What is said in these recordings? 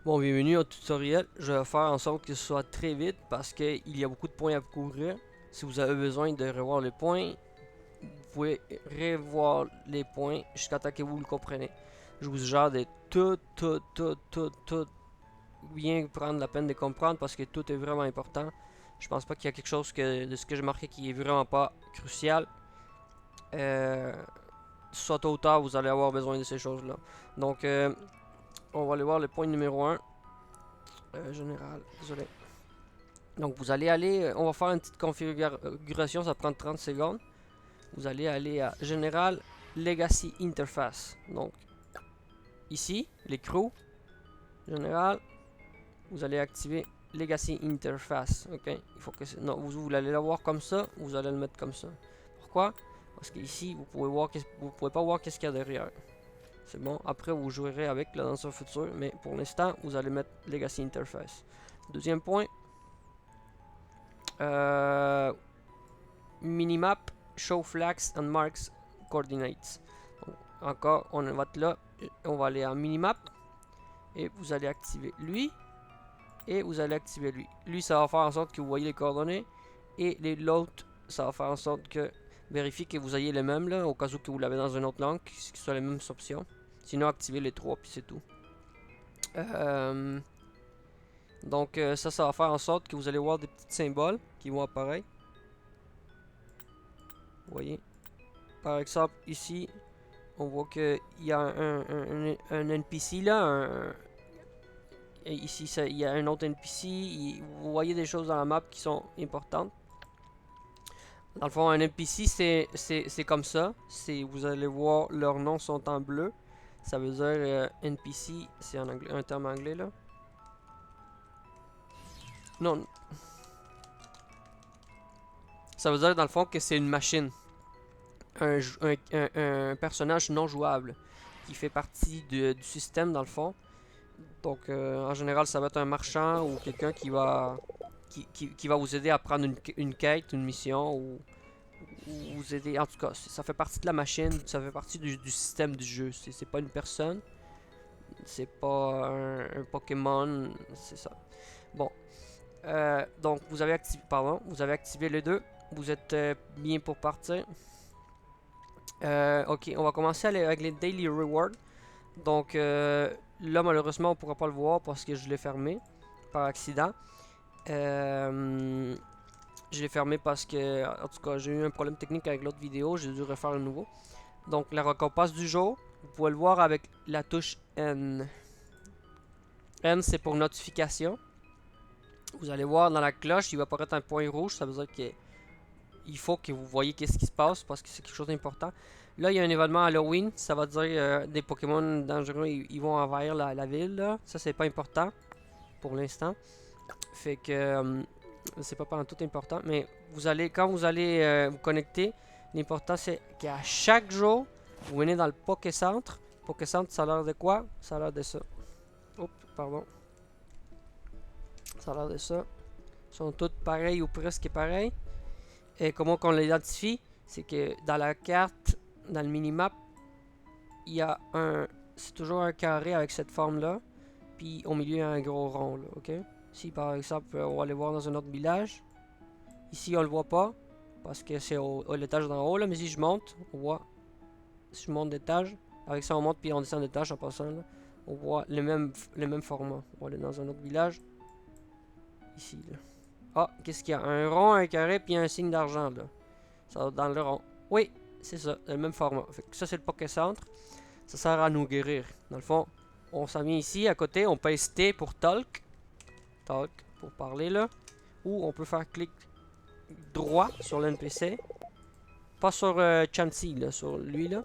Bon, bienvenue au tutoriel. Je vais faire en sorte que ce soit très vite parce qu'il y a beaucoup de points à couvrir. Si vous avez besoin de revoir les points, vous pouvez revoir les points jusqu'à temps que vous le comprenez. Je vous suggère de tout bien prendre la peine de comprendre parce que tout est vraiment important. Je pense pas qu'il y a quelque chose de ce que j'ai marqué qui est vraiment pas crucial. Euh, Soit tôt ou tard, vous allez avoir besoin de ces choses-là. Donc, on va aller voir le point numéro un. Général, désolé. Donc vous allez aller, on va faire une petite configuration, ça prend 30 secondes. Vous allez aller à Général, Legacy Interface. Donc ici, l'écrou, Général, vous allez activer Legacy Interface. Ok, il faut que non, vous allez l'avoir comme ça, vous allez le mettre comme ça. Pourquoi? Parce qu'ici, vous pouvez pas voir qu'est-ce qu'il y a derrière. C'est bon, après vous jouerez avec là dans un futur, mais pour l'instant, vous allez mettre Legacy Interface. Deuxième point, euh, minimap show flags and marks coordinates. Donc, encore, on va être là, on va aller en minimap et vous allez activer lui et vous allez activer lui. Lui, ça va faire en sorte que vous voyez les coordonnées et l'autre, ça va faire en sorte que vérifiez que vous ayez les mêmes là, au cas où que vous l'avez dans une autre langue, que ce soit les mêmes options. Sinon, activez les trois puis c'est tout. Donc ça va faire en sorte que vous allez voir des petits symboles qui vont apparaître. Vous voyez. Par exemple, ici, on voit qu'il y a un NPC là. Et ici, il y a un autre NPC. Vous voyez des choses dans la map qui sont importantes. Dans le fond, un NPC, c'est comme ça. Vous allez voir, leurs noms sont en bleu. Ça veut dire NPC, c'est un terme anglais là. Non, ça veut dire dans le fond que c'est une machine. Un personnage non jouable qui fait partie du système dans le fond. Donc en général ça va être un marchand ou quelqu'un qui va vous aider à prendre une quête, une mission ou vous aider. En tout cas, ça fait partie de la machine, ça fait partie du système du jeu. C'est pas une personne, c'est pas un Pokémon, c'est ça. Bon, donc vous avez activé les deux. Vous êtes bien pour partir. Ok, on va commencer avec les Daily Rewards. Donc là, malheureusement, on ne pourra pas le voir parce que je l'ai fermé par accident. Euh, je l'ai fermé parce que, en tout cas, j'ai eu un problème technique avec l'autre vidéo. J'ai dû refaire le nouveau. Donc, la récompense du jour, vous pouvez le voir avec la touche N. N, c'est pour notification. Vous allez voir dans la cloche, il va apparaître un point rouge. Ça veut dire que il faut que vous voyez qu'est-ce qui se passe parce que c'est quelque chose d'important. Là, il y a un événement Halloween. Ça va dire des Pokémon dangereux, ils vont envahir la ville. Là. Ça, c'est pas important pour l'instant. Fait que c'est pas en tout important. Mais quand vous allez vous connecter, l'important c'est qu'à chaque jour, vous venez dans le Pokécentre. Pokécentre, ça a l'air de quoi? Ça a l'air de ça. Oups, pardon. Ça a l'air de ça. Ils sont toutes pareilles ou presque pareilles. Et comment on l'identifie? C'est que dans la carte, dans le minimap, il y a un. C'est toujours un carré avec cette forme-là. Puis au milieu, il y a un gros rond, là, ok? Si par exemple, on va aller voir dans un autre village. Ici, on le voit pas. Parce que c'est au l'étage d'en haut, là. Mais si je monte, on voit. Si je monte d'étage, avec ça, on monte puis on descend d'étage en passant, là. On voit le même format. On va aller dans un autre village. Ici, là. Ah, qu'est-ce qu'il y a? Un rond, un carré, puis un signe d'argent, là. Ça va dans le rond. Oui, c'est ça, le même format. Fait que ça, c'est le Pokécentre. Ça sert à nous guérir. Dans le fond, on s'en vient ici, à côté, on pèse T pour talk. Talk, pour parler, là. Ou on peut faire clic droit sur l'NPC. Pas sur Chansey, là, sur lui, là.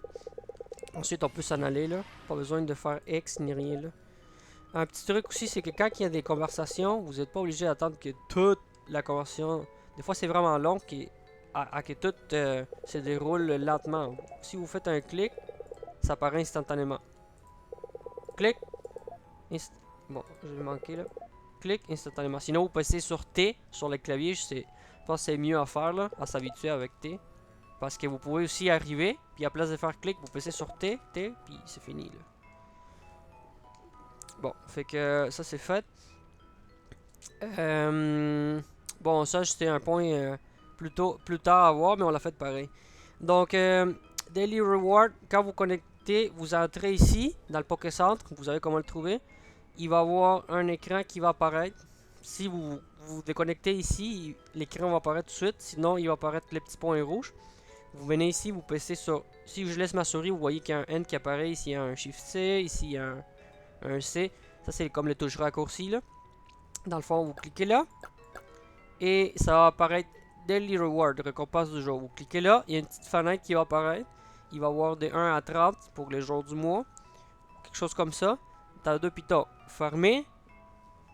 Ensuite, on peut s'en aller, là. Pas besoin de faire X ni rien, là. Un petit truc aussi, c'est que quand il y a des conversations, vous n'êtes pas obligé d'attendre que toute la conversation... Des fois, c'est vraiment long à que tout se déroule lentement. Si vous faites un clic, ça apparaît instantanément. Clic. Bon, je vais manquer là. Clic instantanément. Sinon, vous passez sur T, sur le clavier. Je pense que c'est mieux à faire là, à s'habituer avec T. Parce que vous pouvez aussi arriver, puis à place de faire clic, vous passez sur T, puis c'est fini là. Bon, fait que ça c'est fait. Bon, ça c'était un point plus tard à voir, mais on l'a fait pareil. Donc, Daily Reward, quand vous connectez, vous entrez ici, dans le Poké Centre, vous savez comment le trouver. Il va y avoir un écran qui va apparaître. Si vous déconnectez ici, l'écran va apparaître tout de suite. Sinon, il va apparaître les petits points rouges. Vous venez ici, vous passez sur... Si je laisse ma souris, vous voyez qu'il y a un N qui apparaît. Ici, il y a un Shift C. Ici, il y a un C. Ça, c'est comme les touches raccourcies, là. Dans le fond, vous cliquez là. Et ça va apparaître Daily Reward, récompense du jour. Vous cliquez là, il y a une petite fenêtre qui va apparaître. Il va y avoir des 1 à 30 pour les jours du mois. Quelque chose comme ça. T'as deux pitons. Fermé.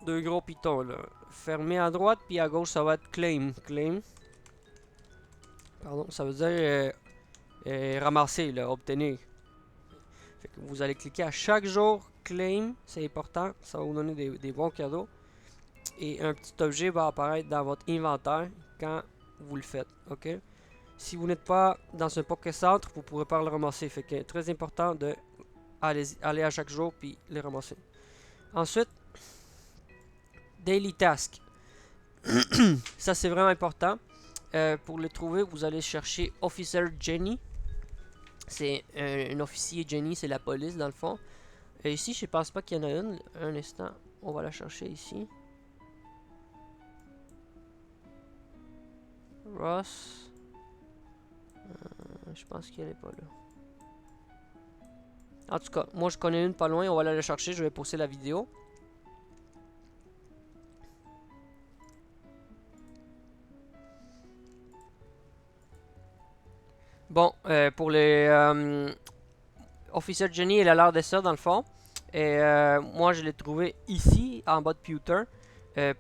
Deux gros pitons là. Fermé à droite, puis à gauche ça va être claim. Claim. Pardon, ça veut dire ramasser, là, obtenir. Fait que vous allez cliquer à chaque jour claim, c'est important, ça va vous donner des bons cadeaux. Et un petit objet va apparaître dans votre inventaire quand vous le faites, ok? Si vous n'êtes pas dans un Poké Centre, vous ne pourrez pas le ramasser. Fait que c'est très important de aller à chaque jour puis les ramasser. Ensuite, Daily Task. Ça c'est vraiment important. Pour le trouver, vous allez chercher Officer Jenny. C'est un officier Jenny, c'est la police dans le fond. Et ici, je pense pas qu'il y en a une. Un instant, on va la chercher ici. Ross. Je pense qu'elle est pas là. En tout cas, moi je connais une pas loin, on va aller la chercher, je vais poster la vidéo. Bon, pour les Officer Jenny, elle a l'air de ça dans le fond. Et moi je l'ai trouvé ici, en bas de Pewter.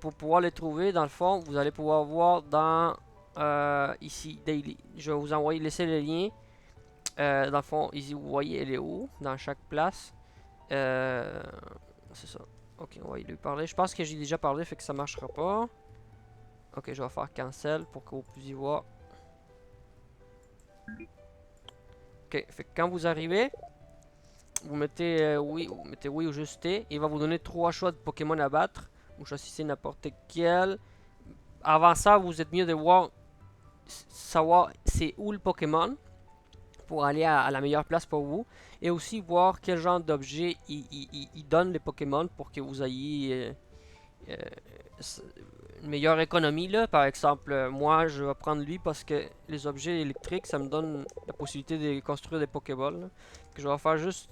Pour pouvoir les trouver, dans le fond, vous allez pouvoir voir dans ici, Daily. Je vais vous envoyer, laisser le lien. Dans le fond, ici, vous voyez, elle est où, dans chaque place. C'est ça. Ok, on va lui parler. Je pense que j'ai déjà parlé, fait que ça marchera pas. Ok, je vais faire cancel pour que vous puissiez voir. Ok, fait que quand vous arrivez, vous mettez oui, ou juste T. Il va vous donner 3 choix de Pokémon à battre. Vous choisissez n'importe quel. Avant ça, vous êtes mieux de savoir c'est où le Pokémon pour aller à la meilleure place pour vous. Et aussi voir quel genre d'objet il donne les Pokémon pour que vous ayez une meilleure économie là. Par exemple, moi je vais prendre lui parce que les objets électriques ça me donne la possibilité de construire des Pokéballs. Je vais faire juste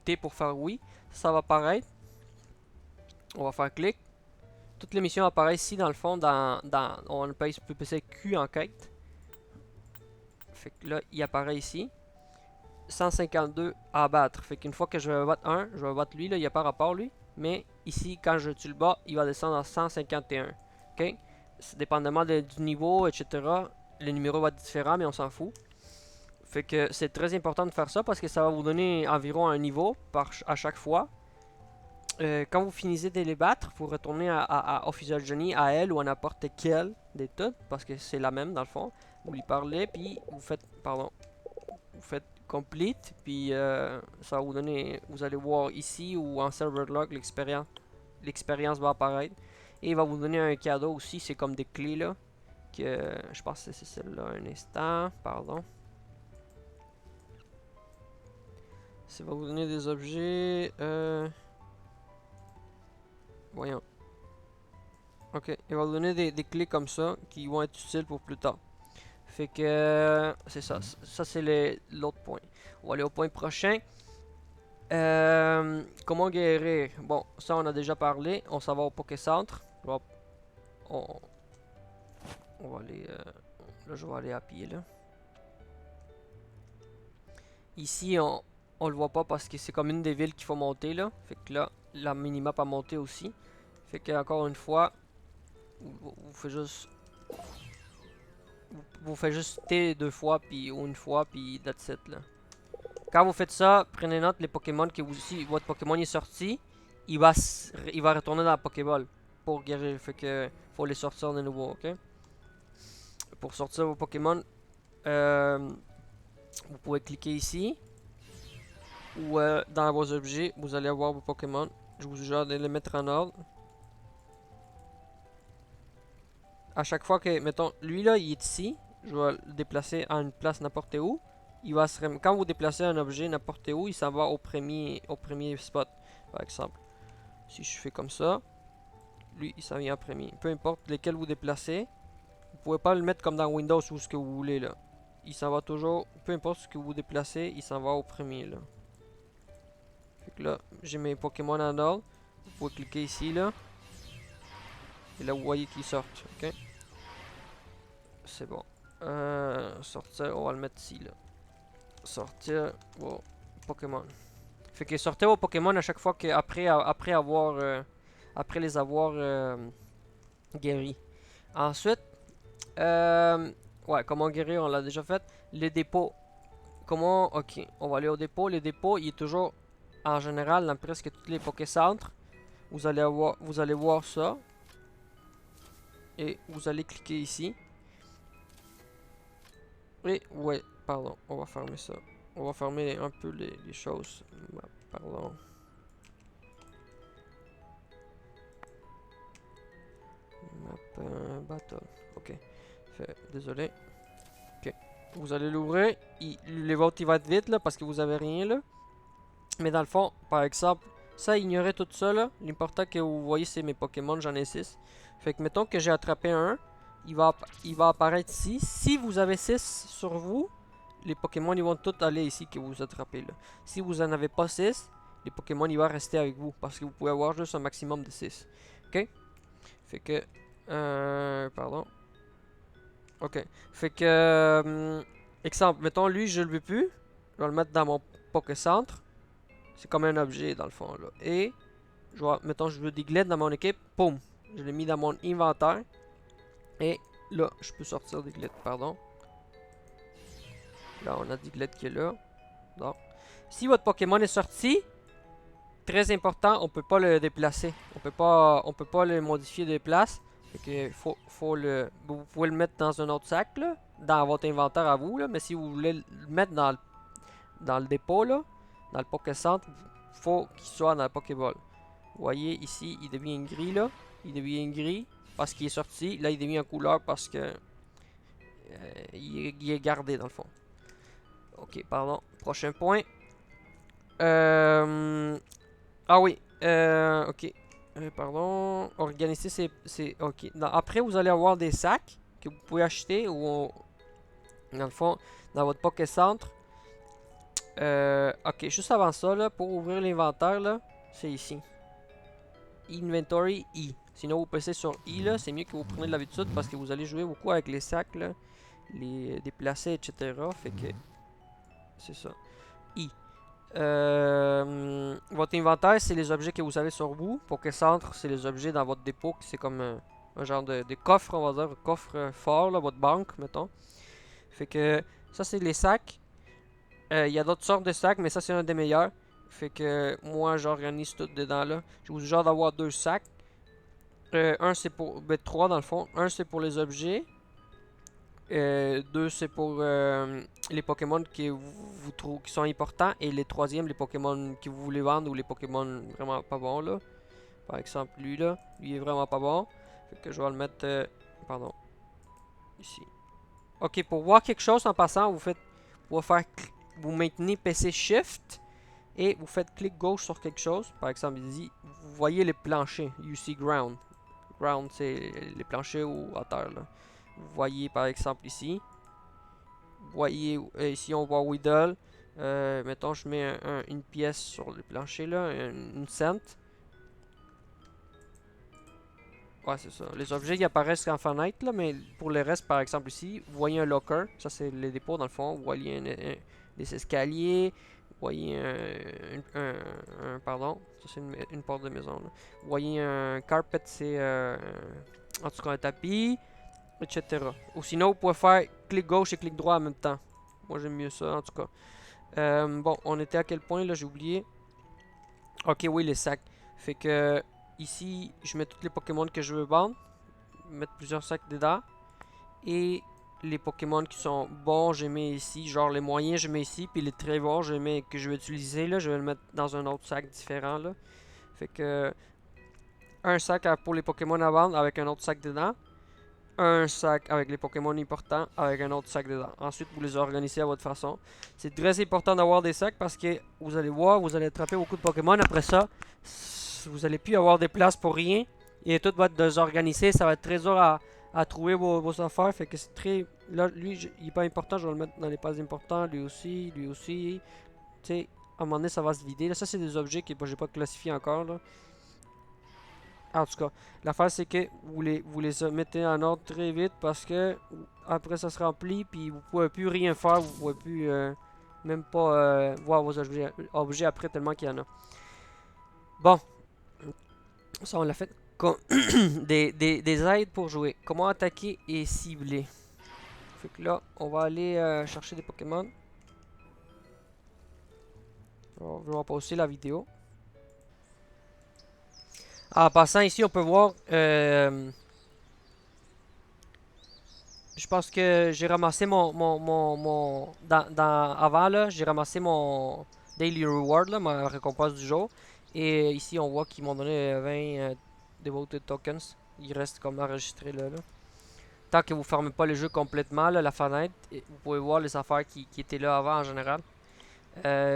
T pour faire oui. Ça va apparaître. On va faire clic. Toutes les missions apparaissent ici dans le fond. On peut passer Q en quête. Fait que là, il apparaît ici. 152 à abattre. Fait qu'une fois que je vais battre un, je vais battre lui. Là, il n'y a pas rapport lui. Mais ici, quand je tue le bas, il va descendre à 151. Ok? Dépendamment du niveau, etc. Le numéro va être différent, mais on s'en fout. Fait que c'est très important de faire ça parce que ça va vous donner environ un niveau à chaque fois. Quand vous finissez de les battre, vous retournez à Officer Jenny, à elle ou à n'importe quelle des toutes, parce que c'est la même dans le fond. Vous lui parlez, puis vous faites, vous faites complete, puis ça va vous donner, vous allez voir ici ou en server log, l'expérience va apparaître. Et il va vous donner un cadeau aussi, c'est comme des clés là, que je pense que c'est celle-là, un instant, pardon. Ça va vous donner des objets, voyons. Ok, il va vous donner des clés comme ça qui vont être utiles pour plus tard. Fait que c'est ça. Ça c'est l'autre point. On va aller au point prochain. Comment guérir? Bon, ça on a déjà parlé. On s'en va au Poké Centre. On va aller. Là, je vais aller à pied là. Ici, on le voit pas parce que c'est comme une des villes qu'il faut monter là. Fait que là, la minimap a monté aussi. Fait que encore une fois, vous faites juste. Vous faites juste T deux fois, puis ou une fois, puis that's it là. Quand vous faites ça, prenez note les Pokémon que si votre Pokémon est sorti, il va retourner dans la Pokéball pour guérir. Fait que faut les sortir de nouveau, ok? Pour sortir vos Pokémon, vous pouvez cliquer ici. ou dans vos objets, vous allez avoir vos Pokémon. Je vous suggère de les mettre en ordre. À chaque fois que, mettons, lui là, il est ici, je vais le déplacer à une place n'importe où. Quand vous déplacez un objet n'importe où, il s'en va au premier spot, par exemple. Si je fais comme ça, lui, il s'en vient en premier. Peu importe lesquels vous déplacez, vous pouvez pas le mettre comme dans Windows ou ce que vous voulez là. Il s'en va toujours, peu importe ce que vous déplacez, il s'en va au premier là. Fait que là, j'ai mes Pokémon en ordre. Vous pouvez cliquer ici là. Et là, vous voyez qu'ils sortent, ok? C'est bon. Sortir, on va le mettre ici là. Sortir vos Pokémon. Fait que sortez vos Pokémon à chaque fois que après les avoir guéris. Ensuite, ouais, comment guérir, on l'a déjà fait. Les dépôts. Comment, ok, on va aller au dépôt. Les dépôts, il est toujours en général dans presque tous les Pokécentres. Vous allez voir ça. Et vous allez cliquer ici. Et ouais, pardon, on va fermer ça. On va fermer un peu les choses. Pardon. Map battle. Ok. Désolé. Ok. Vous allez l'ouvrir. Les vôtres, il va être vite là parce que vous avez rien là. Mais dans le fond, par exemple, ça ignorez tout ça là. L'important que vous voyez, c'est mes Pokémon. J'en ai 6. Fait que mettons que j'ai attrapé un. Il va apparaître ici. Si vous avez 6 sur vous, les Pokémon ils vont tous aller ici que vous attrapez là. Si vous en avez pas 6, les Pokémon ils vont rester avec vous parce que vous pouvez avoir juste un maximum de 6. Ok? Fait que pardon. Ok. Fait que exemple, mettons lui je le veux plus. Je vais le mettre dans mon Pokécentre. C'est comme un objet dans le fond là. Et mettons je veux Diglett dans mon équipe. Poum. Je l'ai mis dans mon inventaire. Et là, je peux sortir Diglett, pardon. Là, on a Diglett qui est là. Donc, si votre Pokémon est sorti, très important, on peut pas le déplacer. On peut pas le modifier de place. Fait que vous pouvez le mettre dans un autre sac, là, dans votre inventaire à vous, là, mais si vous voulez le mettre dans le dépôt, là, dans le Pokécentre, faut qu'il soit dans le Pokéball. Vous voyez ici, il devient gris, là. Il devient gris parce qu'il est sorti. Là, il devient en couleur parce que il est gardé dans le fond. Ok, pardon. Prochain point. Ah oui, ok. Pardon. Organiser c'est ok. Après, vous allez avoir des sacs que vous pouvez acheter ou dans le fond, dans votre Pokécentre. Ok, juste avant ça, là, pour ouvrir l'inventaire, là, c'est ici. Inventory I. Sinon, vous passez sur I, là, c'est mieux que vous preniez de l'habitude parce que vous allez jouer beaucoup avec les sacs, là, les déplacer, etc. Fait que, c'est ça. I. Votre inventaire, c'est les objets que vous avez sur vous. Pokécentre, c'est les objets dans votre dépôt. C'est comme un genre de coffre, on va dire. Un coffre fort, là, votre banque, mettons. Fait que ça, c'est les sacs. Il y a d'autres sortes de sacs, mais ça, c'est un des meilleurs. Fait que moi, j'organise tout dedans là. Je vous suggère d'avoir 2 sacs. Un, c'est pour. Ben, 3 dans le fond. Un, c'est pour les objets. 2, c'est pour les Pokémon qui vous trouvez qui sont importants. Et les troisième, les Pokémon que vous voulez vendre ou les Pokémon vraiment pas bons là. Par exemple, lui là. Lui est vraiment pas bon. Fait que je vais le mettre. Pardon. Ici. Ok, pour voir quelque chose en passant, vous maintenez PC Shift et vous faites clic gauche sur quelque chose. Par exemple, il dit, vous voyez les planchers. You see ground. Ground, c'est les planchers ou à terre là. Vous voyez par exemple ici. Vous voyez ici on voit Weedle. Mettons je mets une pièce sur le plancher là, une cent. Ouais c'est ça. Les objets qui apparaissent en fenêtre là, mais pour le reste par exemple ici, vous voyez un locker. Ça c'est les dépôts dans le fond. Vous voyez des escaliers. Vous voyez pardon, ça c'est une porte de maison là. Vous voyez un carpet, c'est en tout cas un tapis, etc. Ou sinon, vous pouvez faire clic gauche et clic droit en même temps. Moi, j'aime mieux ça, en tout cas. Bon, on était à quel point, là, j'ai oublié. Ok, oui, les sacs. Fait que, ici, je mets tous les Pokémon que je veux vendre. Mettre plusieurs sacs dedans. Et les Pokémon qui sont bons, je les mets ici. Genre les moyens, je mets ici. Puis les très bons, je les mets que je vais utiliser là. Je vais le mettre dans un autre sac différent là. Fait que un sac pour les Pokémon à vendre avec un autre sac dedans. Un sac avec les Pokémon importants avec un autre sac dedans. Ensuite, vous les organisez à votre façon. C'est très important d'avoir des sacs parce que vous allez voir, vous allez attraper beaucoup de Pokémon. Après ça, vous allez plus avoir des places pour rien. Et tout va être désorganisé. Ça va être très dur à trouver vos affaires. Fait que c'est très. Là, lui, il est pas important. Je vais le mettre dans les pas importants. Lui aussi, lui aussi. Tu sais, à un moment donné, ça va se vider. Là, ça, c'est des objets que j'ai pas classifiés encore. Là. En tout cas, l'affaire c'est que vous les mettez en ordre très vite parce que après ça se remplit puis vous pouvez plus rien faire, vous pouvez plus même pas voir vos objets après tellement qu'il y en a. Bon, ça on l'a fait. Des aides pour jouer. Comment attaquer et cibler. Fait que là, on va aller chercher des Pokémon. On va passer la vidéo. En passant ici, on peut voir je pense que j'ai ramassé avant là, j'ai ramassé mon daily reward là, ma récompense du jour. Et ici on voit qu'ils m'ont donné 20 devoted tokens. Il reste comme enregistré là. Tant que vous fermez pas le jeu complètement là, la fenêtre, vous pouvez voir les affaires qui étaient là avant en général.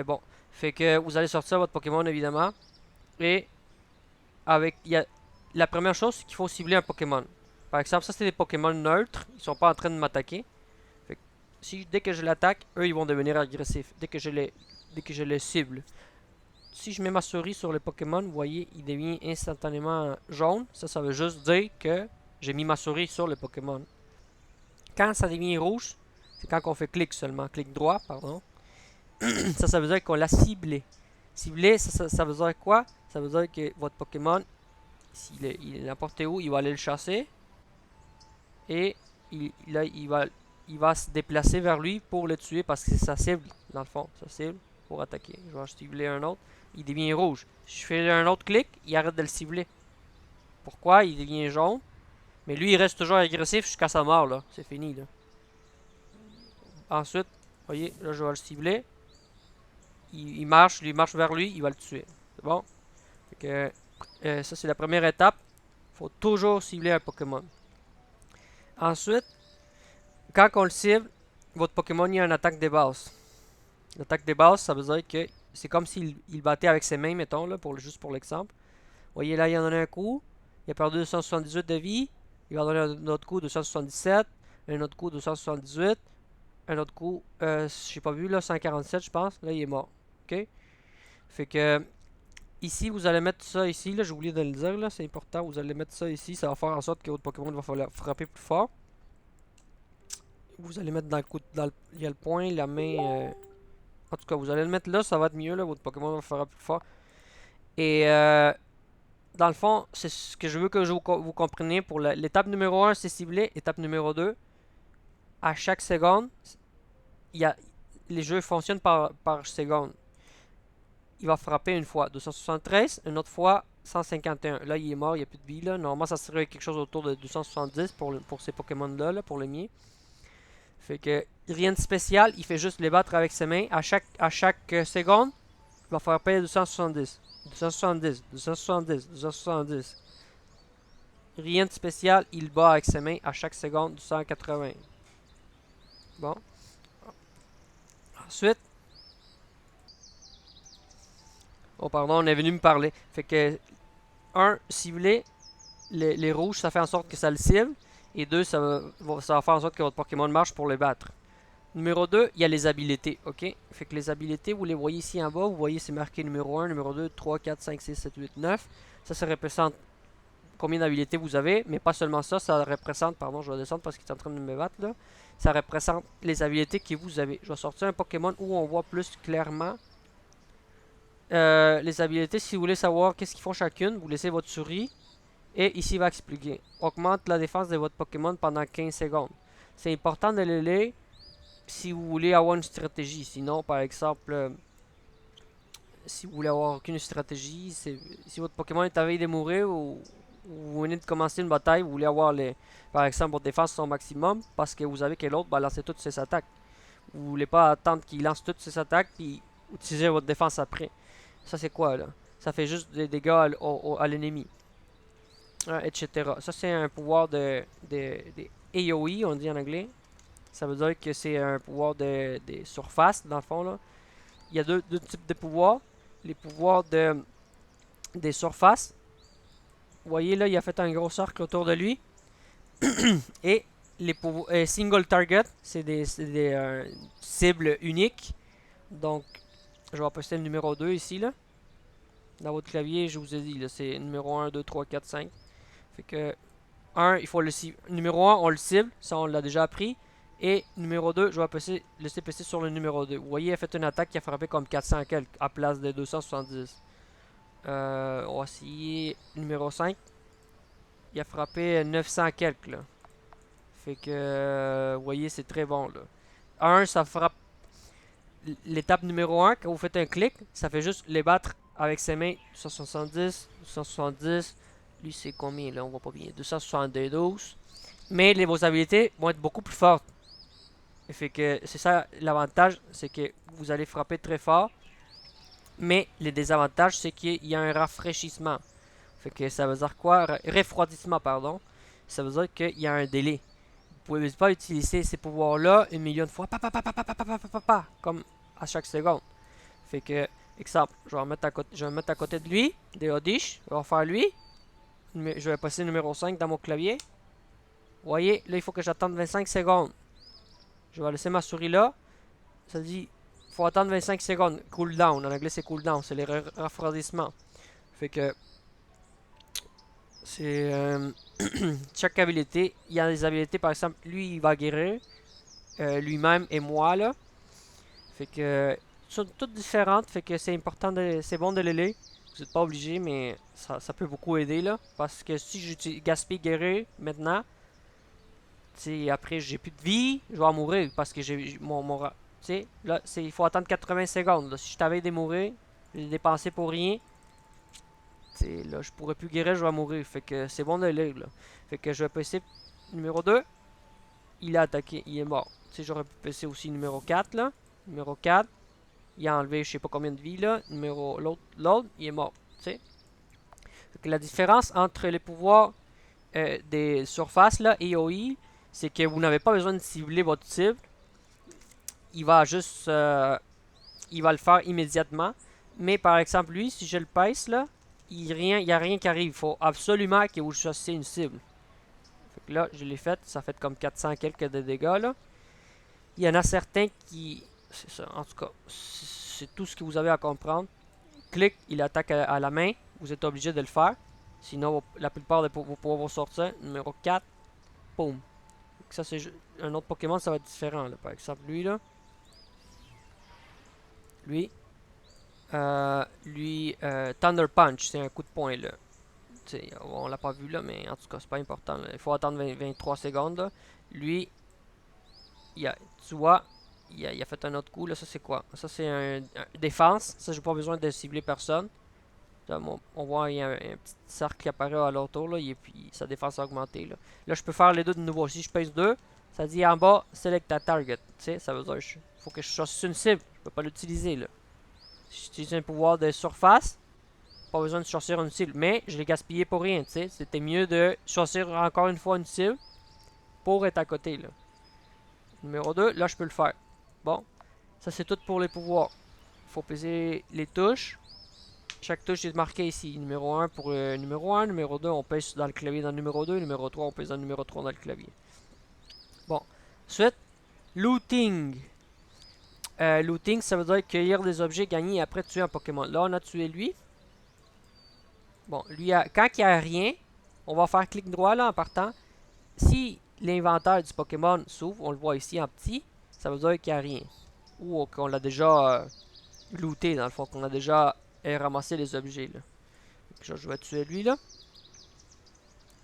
Bon, fait que vous allez sortir votre Pokémon évidemment. Et avec la première chose c'est qu'il faut cibler un Pokémon. Par exemple, ça c'est des Pokémon neutres, ils sont pas en train de m'attaquer. Si, dès que je l'attaque, eux ils vont devenir agressifs. Dès que je les cible. Si je mets ma souris sur le Pokémon, vous voyez, il devient instantanément jaune. Ça veut juste dire que j'ai mis ma souris sur le Pokémon. Quand ça devient rouge, c'est quand on fait clic seulement. Clic droit, pardon. Ça veut dire qu'on l'a ciblé. Ciblé, ça veut dire quoi? Ça veut dire que votre Pokémon, s'il est n'importe où, il va aller le chasser. Et là, il va se déplacer vers lui pour le tuer parce que c'est sa cible, dans le fond. Sa cible pour attaquer. Je vais cibler un autre. Il devient rouge. Si je fais un autre clic, il arrête de le cibler. Pourquoi? Il devient jaune. Mais lui, il reste toujours agressif jusqu'à sa mort, là. C'est fini, là. Ensuite, vous voyez, là, je vais le cibler. Il marche, lui marche vers lui, il va le tuer. C'est bon? Fait que, ça, c'est la première étape. Faut toujours cibler un Pokémon. Ensuite, quand on le cible, votre Pokémon il a une attaque de base. L'attaque de base, ça veut dire que c'est comme s'il battait avec ses mains, mettons, là, juste pour l'exemple. Vous voyez là, il en a un coup. Il a perdu 278 de vie. Il va donner un autre coup 277. Un autre coup 278. Un autre coup, j'ai pas vu là, 147 je pense. Là, il est mort. Ok? Fait que ici, vous allez mettre ça ici. Là, j'ai oublié de le dire. Là, c'est important. Vous allez mettre ça ici. Ça va faire en sorte que votre Pokémon va falloir frapper plus fort. Vous allez mettre dans le coup. Il y a le point, la main. En tout cas, vous allez le mettre là, ça va être mieux. Là, votre Pokémon va faire plus fort. Et dans le fond, c'est ce que je veux que vous compreniez. Pour l'étape numéro 1, c'est ciblé. Étape numéro 2, à chaque seconde, les jeux fonctionnent par seconde. Il va frapper une fois 273, une autre fois 151. Là, il est mort, il n'y a plus de vie. Là. Normalement, ça serait quelque chose autour de 270 pour ces Pokémon-là, là, pour le mien. Fait que rien de spécial, il fait juste les battre avec ses mains. À chaque seconde, il va faire payer 270. 270, 270, 270. Rien de spécial, il bat avec ses mains à chaque seconde 280. Bon. Ensuite. Oh pardon, on est venu me parler. Fait que cibler les rouges, ça fait en sorte que ça le cible. Et 2, ça va faire en sorte que votre Pokémon marche pour le battre. Numéro 2, il y a les habilités, ok? Fait que les habilités, vous les voyez ici en bas. Vous voyez, c'est marqué numéro 1, numéro 2, 3, 4, 5, 6, 7, 8, 9. Ça représente combien d'habilités vous avez. Mais pas seulement ça, ça représente, pardon, je vais descendre parce qu'il est en train de me battre là. Ça représente les habilités que vous avez. Je vais sortir un Pokémon où on voit plus clairement les habilités. Si vous voulez savoir qu'est-ce qu'ils font chacune, vous laissez votre souris. Et ici, il va expliquer. Augmente la défense de votre Pokémon pendant 15 secondes. C'est important de le lire si vous voulez avoir une stratégie. Sinon, par exemple, si vous voulez avoir aucune stratégie, si votre Pokémon est à veille de mourir ou vous venez de commencer une bataille, vous voulez avoir par exemple votre défense au maximum parce que vous savez que l'autre va lancer toutes ses attaques. Vous voulez pas attendre qu'il lance toutes ses attaques puis utiliser votre défense après. Ça c'est quoi là? Ça fait juste des dégâts à l'ennemi. Etc. Ça c'est un pouvoir de AoE, on dit en anglais. Ça veut dire que c'est un pouvoir de surface dans le fond là. Il y a deux types de pouvoirs. Les pouvoirs des surfaces. Vous voyez là, il a fait un gros cercle autour de lui. Et les single target, c'est des cibles uniques. Donc, je vais passer le numéro 2 ici là. Dans votre clavier, je vous ai dit, c'est numéro 1, 2, 3, 4, 5. Fait que 1, il faut le cible. Numéro 1, on le cible, ça on l'a déjà appris. Et numéro 2, je vais laisser passer sur le numéro 2. Vous voyez, il a fait une attaque qui a frappé comme 400 quelques à place de 270. On va essayer numéro 5. Il a frappé 900 quelques là. Fait que, vous voyez, c'est très bon là. 1, ça frappe l'étape numéro 1, quand vous faites un clic, ça fait juste les battre avec ses mains. 270, 270. Lui, c'est combien là? On voit pas bien. 272. Mais vos habilités vont être beaucoup plus fortes. Et fait que c'est ça l'avantage, c'est que vous allez frapper très fort. Mais le désavantage, c'est qu'il y a un rafraîchissement. Fait que ça veut dire quoi? Refroidissement, pardon. Ça veut dire qu'il y a un délai. Vous pouvez pas utiliser ces pouvoirs-là 1 million de fois, comme à chaque seconde. Fait que, exemple, je vais mettre à côté de lui, des Odish, je vais faire lui. Je vais passer numéro 5 dans mon clavier. Vous voyez, là, il faut que j'attende 25 secondes. Je vais laisser ma souris là. Ça dit, faut attendre 25 secondes. Cooldown, en anglais c'est cooldown, c'est les refroidissements. Fait que, c'est chaque habilité. Il y a des habilités, par exemple, lui il va guérir. Lui-même et moi là. Fait que sont toutes différentes, fait que c'est important c'est bon de les lire. Vous n'êtes pas obligé, mais ça peut beaucoup aider là. Parce que si je gaspille guérir maintenant, tu après j'ai plus de vie, je vais mourir parce que j'ai tu sais, là, il faut attendre 80 secondes. Là. Si je t'avais de mourir, j'ai dépensé pour rien. T'sais, là, je pourrais plus guérir, je vais mourir. Fait que c'est bon de le lire là. Fait que je vais passer numéro 2. Il a attaqué, il est mort. Tu sais, j'aurais pu passer aussi numéro 4 là. Numéro 4. Il a enlevé je sais pas combien de vie là. L'autre, il est mort. Tu sais. La différence entre les pouvoirs des surfaces là, AoE, c'est que vous n'avez pas besoin de cibler votre cible. Il va juste il va le faire immédiatement. Mais par exemple lui, si je le pèse là, il n'y a rien qui arrive. Il faut absolument que vous choisissiez une cible. Fait que là, je l'ai fait, ça fait comme 400 quelques de dégâts là. Il y en a certains qui... C'est ça, en tout cas, c'est tout ce que vous avez à comprendre. Clic, il attaque à la main. Vous êtes obligé de le faire. Sinon, la plupart de vos pouvoirs vont sortir. Numéro 4. Boum. Ça, c'est un autre Pokémon, ça va être différent. Là. Par exemple, lui, là. Lui. Thunder Punch, c'est un coup de poing, là. T'sais, on l'a pas vu, là, mais en tout cas, c'est pas important. Là. Il faut attendre 23 secondes, là. Lui, tu vois, il a fait un autre coup, là. Ça, c'est quoi? Ça, c'est un défense. Ça, j'ai pas besoin de cibler personne. Là, on voit il y a un petit cercle qui apparaît à l'autour là, et puis sa défense a augmenté. Là, je peux faire les deux de nouveau. Si je pèse 2, ça dit en bas, select a target. Tu sais, ça veut dire qu'il faut que je choisisse une cible. Je peux pas l'utiliser là. Si j'utilise un pouvoir de surface, pas besoin de choisir une cible. Mais je l'ai gaspillé pour rien. Tu sais, c'était mieux de choisir encore une fois une cible pour être à côté là. Numéro 2, là je peux le faire. Bon, ça c'est tout pour les pouvoirs. Il faut peser les touches. Chaque touche est marquée ici. Numéro 1 pour le numéro 1. Numéro 2, on pèse dans le clavier dans le numéro 2. Numéro 3, on pèse dans le numéro 3 dans le clavier. Bon. Ensuite, looting. Looting, ça veut dire cueillir des objets gagnés après tuer un Pokémon. Là, on a tué lui. Bon, lui, quand il n'y a rien, on va faire clic droit là en partant. Si l'inventaire du Pokémon s'ouvre, on le voit ici en petit, ça veut dire qu'il n'y a rien. Ou qu'on l'a déjà looté dans le fond, qu'on a déjà ramassé les objets là. Je vais tuer lui là.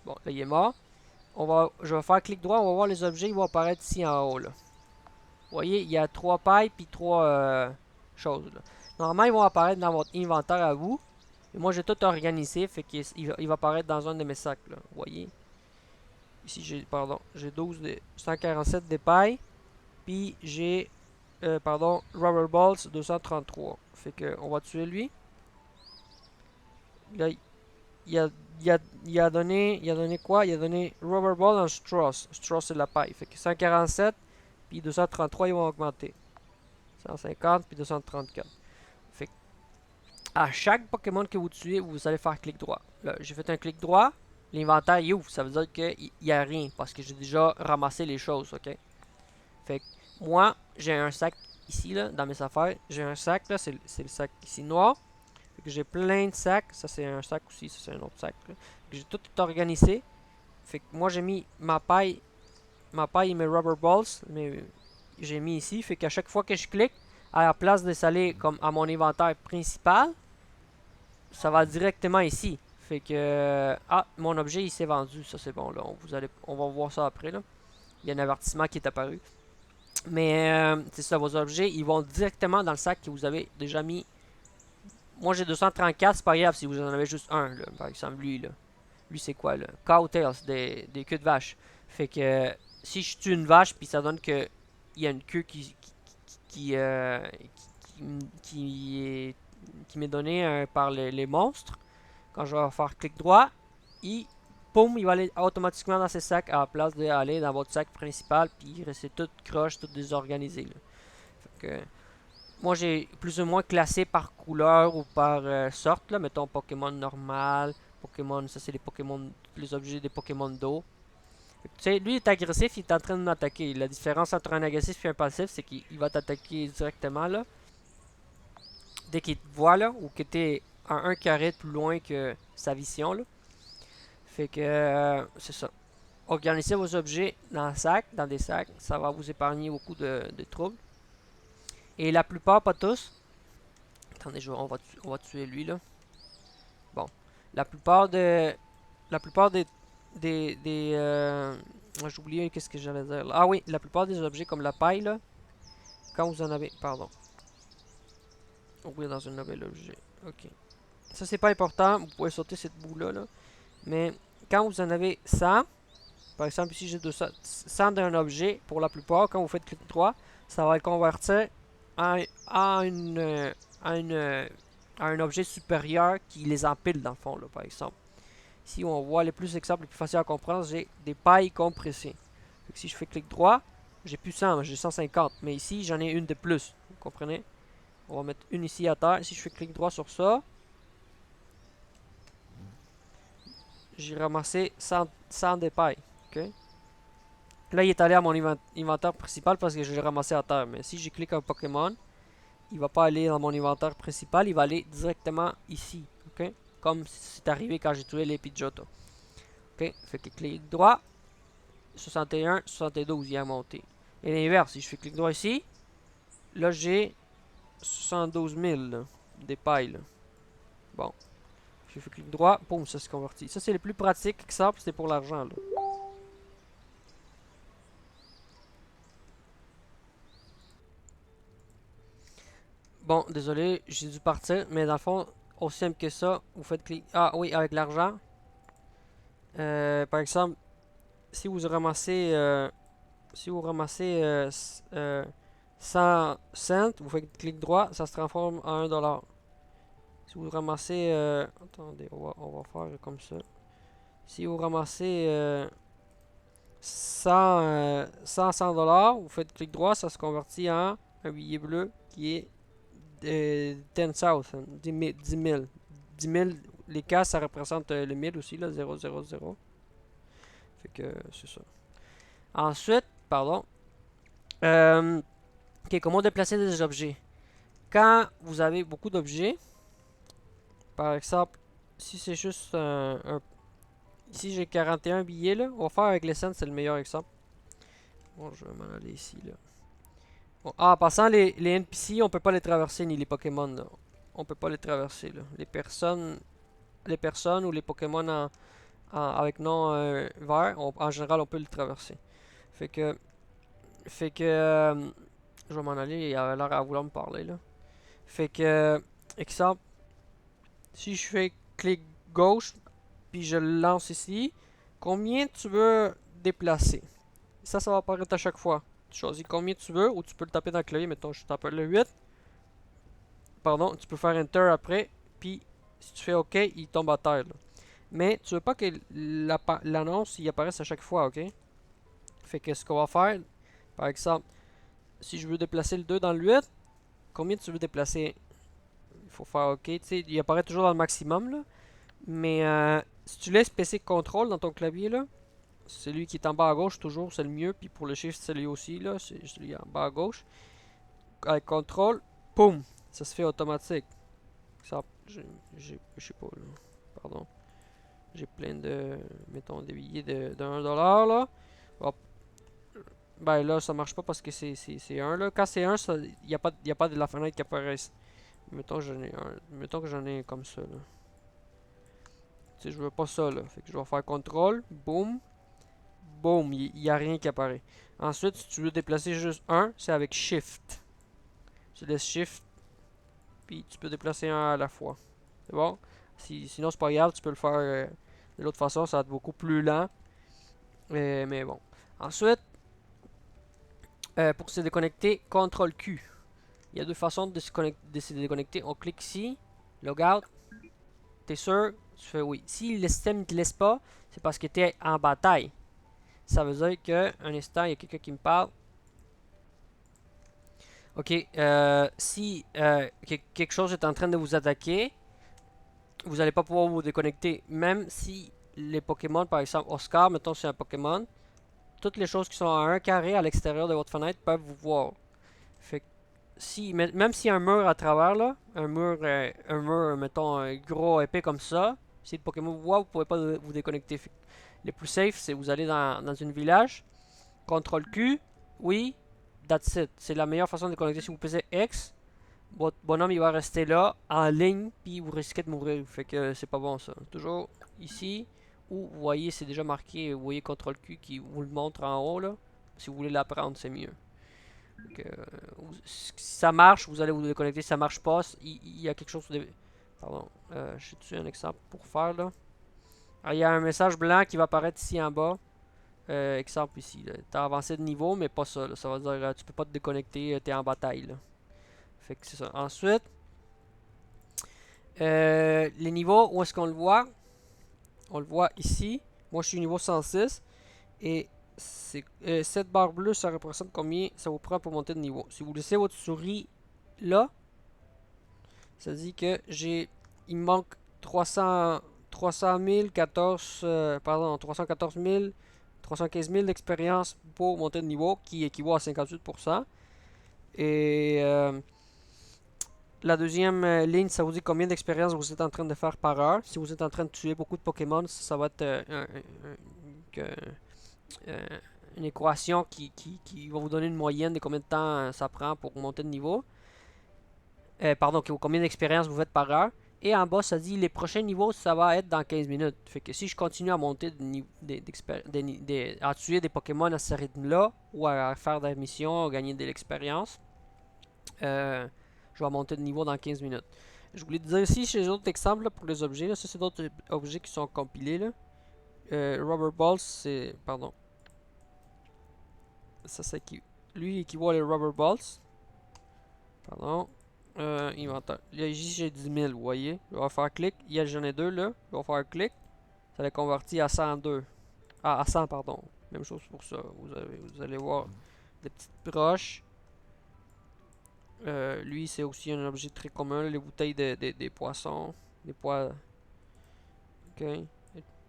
Bon, là il est mort. Je vais faire clic droit, on va voir les objets, ils vont apparaître ici en haut là. Vous voyez, il y a 3 pailles puis 3 choses là. Normalement, ils vont apparaître dans votre inventaire à vous. Et moi, j'ai tout organisé, fait qu'il va apparaître dans un de mes sacs, là. Vous voyez? Ici, j'ai 147 d'épaille, puis j'ai, pardon, Rubber Balls 233. Fait que, on va tuer lui. Là, il a, il a donné quoi? Il a donné Rubber Ball en Strauss. Strauss, c'est la paille. Fait que 147, puis 233, ils vont augmenter. 150, puis 234. Fait que, à chaque Pokémon que vous tuez, vous allez faire clic droit. Là, j'ai fait un clic droit. L'inventaire il ouvre. Ça veut dire qu'il n'y a rien. Parce que j'ai déjà ramassé les choses, ok? Fait que, moi, j'ai un sac ici, là, dans mes affaires. J'ai un sac, là, c'est le sac ici noir. Fait que j'ai plein de sacs. Ça, c'est un sac aussi. Ça, c'est un autre sac, là. J'ai tout organisé. Fait que moi, j'ai mis ma paille et mes rubber balls. Mais j'ai mis ici. Fait qu'à chaque fois que je clique, à la place de s'aller comme à mon inventaire principal, ça va directement ici. Fait que ah, mon objet il s'est vendu, ça c'est bon là. On va voir ça après là. Il y a un avertissement qui est apparu. Mais c'est ça, vos objets, ils vont directement dans le sac que vous avez déjà mis. Moi j'ai 234, c'est pas grave si vous en avez juste un là. Par exemple lui là. Lui c'est quoi là? Cowtails, des queues de vache. Fait que si je tue une vache puis ça donne que il y a une queue qui, euh, qui est qui m'est donnée par les monstres. Quand je vais faire clic droit, et boum, il va aller automatiquement dans ses sacs à la place d'aller dans votre sac principal, puis rester tout croche, tout désorganisé. Là. Fait que, moi, j'ai plus ou moins classé par couleur ou par sorte. Là. Mettons Pokémon normal, Pokémon, ça c'est les Pokémon, les objets des Pokémon d'eau. Tu sais, lui il est agressif, il est en train de m'attaquer. La différence entre un agressif et un passif, c'est qu'il va t'attaquer directement là. Dès qu'il te voit là, ou que t'es à un carré de plus loin que sa vision là. Fait que c'est ça. Organisez vos objets dans des sacs, ça va vous épargner beaucoup de troubles. Et la plupart, pas tous. Attendez, on va tuer lui là. Bon, la plupart de, la plupart j'ai oublié qu'est-ce que j'allais dire. Là. Ah oui, la plupart des objets comme la paille là, quand vous en avez, pardon, ouvrir dans un nouvel objet. Ok. Ça c'est pas important, vous pouvez sauter cette boue là. Mais quand vous en avez 100, par exemple, ici j'ai 100 d'un objet, pour la plupart, quand vous faites clic droit, ça va le convertir à, une, à, une, à un objet supérieur qui les empile dans le fond, là, par exemple. Ici, on voit les plus exemples, les plus faciles à comprendre, j'ai des pailles compressées. Donc, si je fais clic droit, j'ai plus 100, j'ai 150. Mais ici, j'en ai une de plus. Vous comprenez? On va mettre une ici à terre. Si je fais clic droit sur ça, j'ai ramassé 100 des pailles. Ok? Là, il est allé à mon inventaire principal parce que je l'ai ramassé à terre. Mais si je clique un Pokémon, il va pas aller dans mon inventaire principal, il va aller directement ici. Ok? Comme c'est arrivé quand j'ai tué les Pidgeotto. Ok? Fait que clic droit, 61, 72, il a monté. Et l'inverse, si je fais clic droit ici, là j'ai 72 000 là, des pailles. Là. Bon. Je fais clic droit, boum, ça se convertit. Ça, c'est le plus pratique, exemple, c'est pour l'argent. Là. Bon, désolé, j'ai dû partir, mais dans le fond, aussi simple que ça, vous faites clic. Ah oui, avec l'argent. Par exemple, si vous ramassez, si vous ramassez 100 cents, vous faites clic droit, ça se transforme en 1 dollar. Si vous ramassez, attendez, on va faire comme ça. Si vous ramassez 100 dollars, vous faites clic droit, ça se convertit en un billet bleu qui est 10,000, 10 000. 10 000, les cas, ça représente le 1000 aussi, là, 0, 0, 0. Fait que c'est ça. Ensuite, pardon. Ok, comment déplacer des objets? Quand vous avez beaucoup d'objets, par exemple, si c'est juste ici j'ai 41 billets, là. On va faire avec les scènes, c'est le meilleur exemple. Bon, je vais m'en aller ici, là. Bon, en passant, les NPC, on peut pas les traverser, ni les Pokémon, là. On peut pas les traverser, là. Les personnes ou les Pokémon avec nom vert, en général, on peut les traverser. Fait que, je vais m'en aller, il a l'air à vouloir me parler, là. Fait que, exemple, Si je fais clic gauche, puis je le lance ici, combien tu veux déplacer? Ça va apparaître à chaque fois. Tu choisis combien tu veux, ou tu peux le taper dans le clavier. Mettons, je tape le 8. Pardon, tu peux faire Enter après, puis si tu fais OK, il tombe à terre. Là. Mais tu veux pas que l'annonce il apparaisse à chaque fois, OK? Fait que ce qu'on va faire, par exemple, si je veux déplacer le 2 dans le 8, combien tu veux déplacer? Il faut faire OK, tu sais, il apparaît toujours dans le maximum, là. Mais si tu laisses PC Control dans ton clavier, là, celui qui est en bas à gauche, toujours, c'est le mieux. Puis pour le Shift, c'est lui aussi, là, c'est celui en bas à gauche. Avec Control, boum, ça se fait automatique. Ça, je sais pas, là. Pardon. J'ai plein de, mettons, des billets de 1$, là. Hop. Ben là, ça marche pas parce que c'est 1, là. Quand c'est 1, il n'y a pas de la fenêtre qui apparaît. Mettons, j'en ai un. Mettons que j'en ai un comme ça, là. Tu sais, je veux pas ça, là. Fait que je vais faire CTRL, boum, boum, il n'y a rien qui apparaît. Ensuite, si tu veux déplacer juste un, c'est avec Shift. Tu laisses Shift, puis tu peux déplacer un à la fois. C'est bon? Sinon, c'est pas grave, tu peux le faire de l'autre façon, ça va être beaucoup plus lent. Mais bon. Ensuite, pour se déconnecter, CTRL Q. Il y a deux façons de se déconnecter. On clique ici, Logout. T'es sûr? Tu fais oui. Si le système ne te laisse pas, c'est parce que tu es en bataille. Ça veut dire que, un instant, il y a quelqu'un qui me parle. Ok, si quelque chose est en train de vous attaquer, vous n'allez pas pouvoir vous déconnecter. Même si les Pokémon, par exemple Oscar, mettons c'est un Pokémon, toutes les choses qui sont à 1 carré à l'extérieur de votre fenêtre peuvent vous voir. Fait que si, même s'il y a un mur à travers, là, un mur, mettons, un gros épais comme ça, si le Pokémon vous voit, vous pouvez pas vous déconnecter. Fait que le plus safe, c'est vous allez dans une village, CTRL Q, oui, that's it. C'est la meilleure façon de connecter. Si vous pesez X, votre bonhomme il va rester là, en ligne, puis vous risquez de mourir. Fait que c'est pas bon ça. Toujours ici, où vous voyez, c'est déjà marqué, vous voyez CTRL Q qui vous le montre en haut là. Si vous voulez l'apprendre, c'est mieux. Donc, si ça marche, vous allez vous déconnecter. Si ça marche pas, il y a quelque chose de... Pardon, je suis un exemple pour faire là. Alors, il y a un message blanc qui va apparaître ici en bas. Exemple ici, tu as avancé de niveau, mais pas ça. Là. Ça va dire tu peux pas te déconnecter, tu es en bataille. Là. Fait que c'est ça. Ensuite, les niveaux, où est-ce qu'on le voit? On le voit ici. Moi, je suis niveau 106. Et cette barre bleue, ça représente combien ça vous prend pour monter de niveau. Si vous laissez votre souris là, ça dit que il me manque 300 000, 314 000, 315 000 d'expérience pour monter de niveau, qui équivaut à 58%. Et la deuxième ligne, ça vous dit combien d'expérience vous êtes en train de faire par heure. Si vous êtes en train de tuer beaucoup de Pokémon, ça va être une équation qui va vous donner une moyenne de combien de temps ça prend pour monter de niveau. Pardon, combien d'expérience vous faites par heure. Et en bas, ça dit les prochains niveaux, ça va être dans 15 minutes. Fait que si je continue à monter à tuer des Pokémon à ce rythme-là, ou à faire des missions, à gagner de l'expérience, je vais monter de niveau dans 15 minutes. Je voulais te dire ici, chez les autres exemples là, pour les objets, là, ça c'est d'autres objets qui sont compilés. Là. Rubber Balls, c'est. Pardon. Ça, c'est lui équivaut à les Rubber Balls. Pardon. Inventaire. Là, ici, j'ai 10 000, vous voyez. Je vais faire clic. J'en ai deux là. Je vais faire clic. Ça les convertit à 102. Ah, à 100, pardon. Même chose pour ça. Vous allez voir des petites broches. Lui, c'est aussi un objet très commun. Les bouteilles des poissons. Des pois. Ok.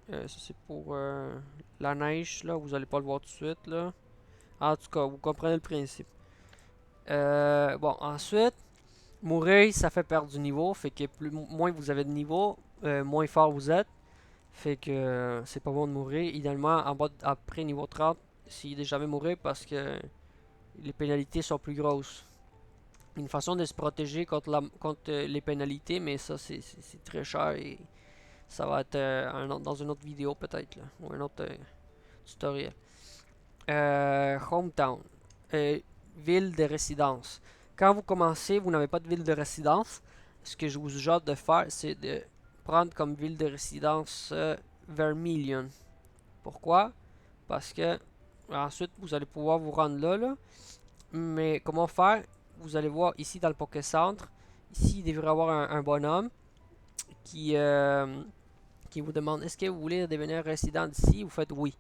Ça, c'est pour la neige, là. Vous allez pas le voir tout de suite, là. En tout cas, vous comprenez le principe. Bon, ensuite, mourir, ça fait perdre du niveau. Fait que moins vous avez de niveau, moins fort vous êtes. Fait que c'est pas bon de mourir. Idéalement, après niveau 30, s'il n'est jamais mourir parce que les pénalités sont plus grosses. Une façon de se protéger contre les pénalités, mais ça, c'est très cher et ça va être dans une autre vidéo peut-être, ou un autre tutoriel. Hometown. Ville de résidence. Quand vous commencez, vous n'avez pas de ville de résidence. Ce que je vous suggère de faire, c'est de prendre comme ville de résidence Vermilion. Pourquoi? Parce que ensuite vous allez pouvoir vous rendre là. Mais comment faire? Vous allez voir ici dans le Poké Centre. Ici, il devrait y avoir un bonhomme qui, qui vous demande est-ce que vous voulez devenir résident d'ici? Vous faites oui.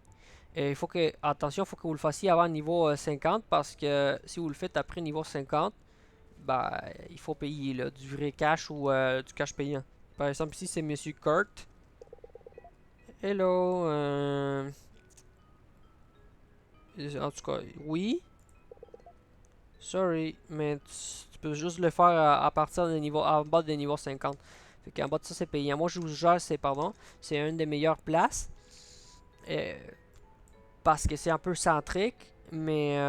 Et il faut que, attention, il faut que vous le fassiez avant niveau 50 parce que si vous le faites après niveau 50, bah, il faut payer là, du vrai cash ou du cash payant. Par exemple, ici c'est Monsieur Kurt. Hello. En tout cas, oui. Sorry, mais tu peux juste le faire à partir des niveaux, en bas des niveaux 50. Fait qu'en bas de ça, c'est payant. Moi, je vous gère, c'est une des meilleures places. Euh, parce que c'est un peu centrique, mais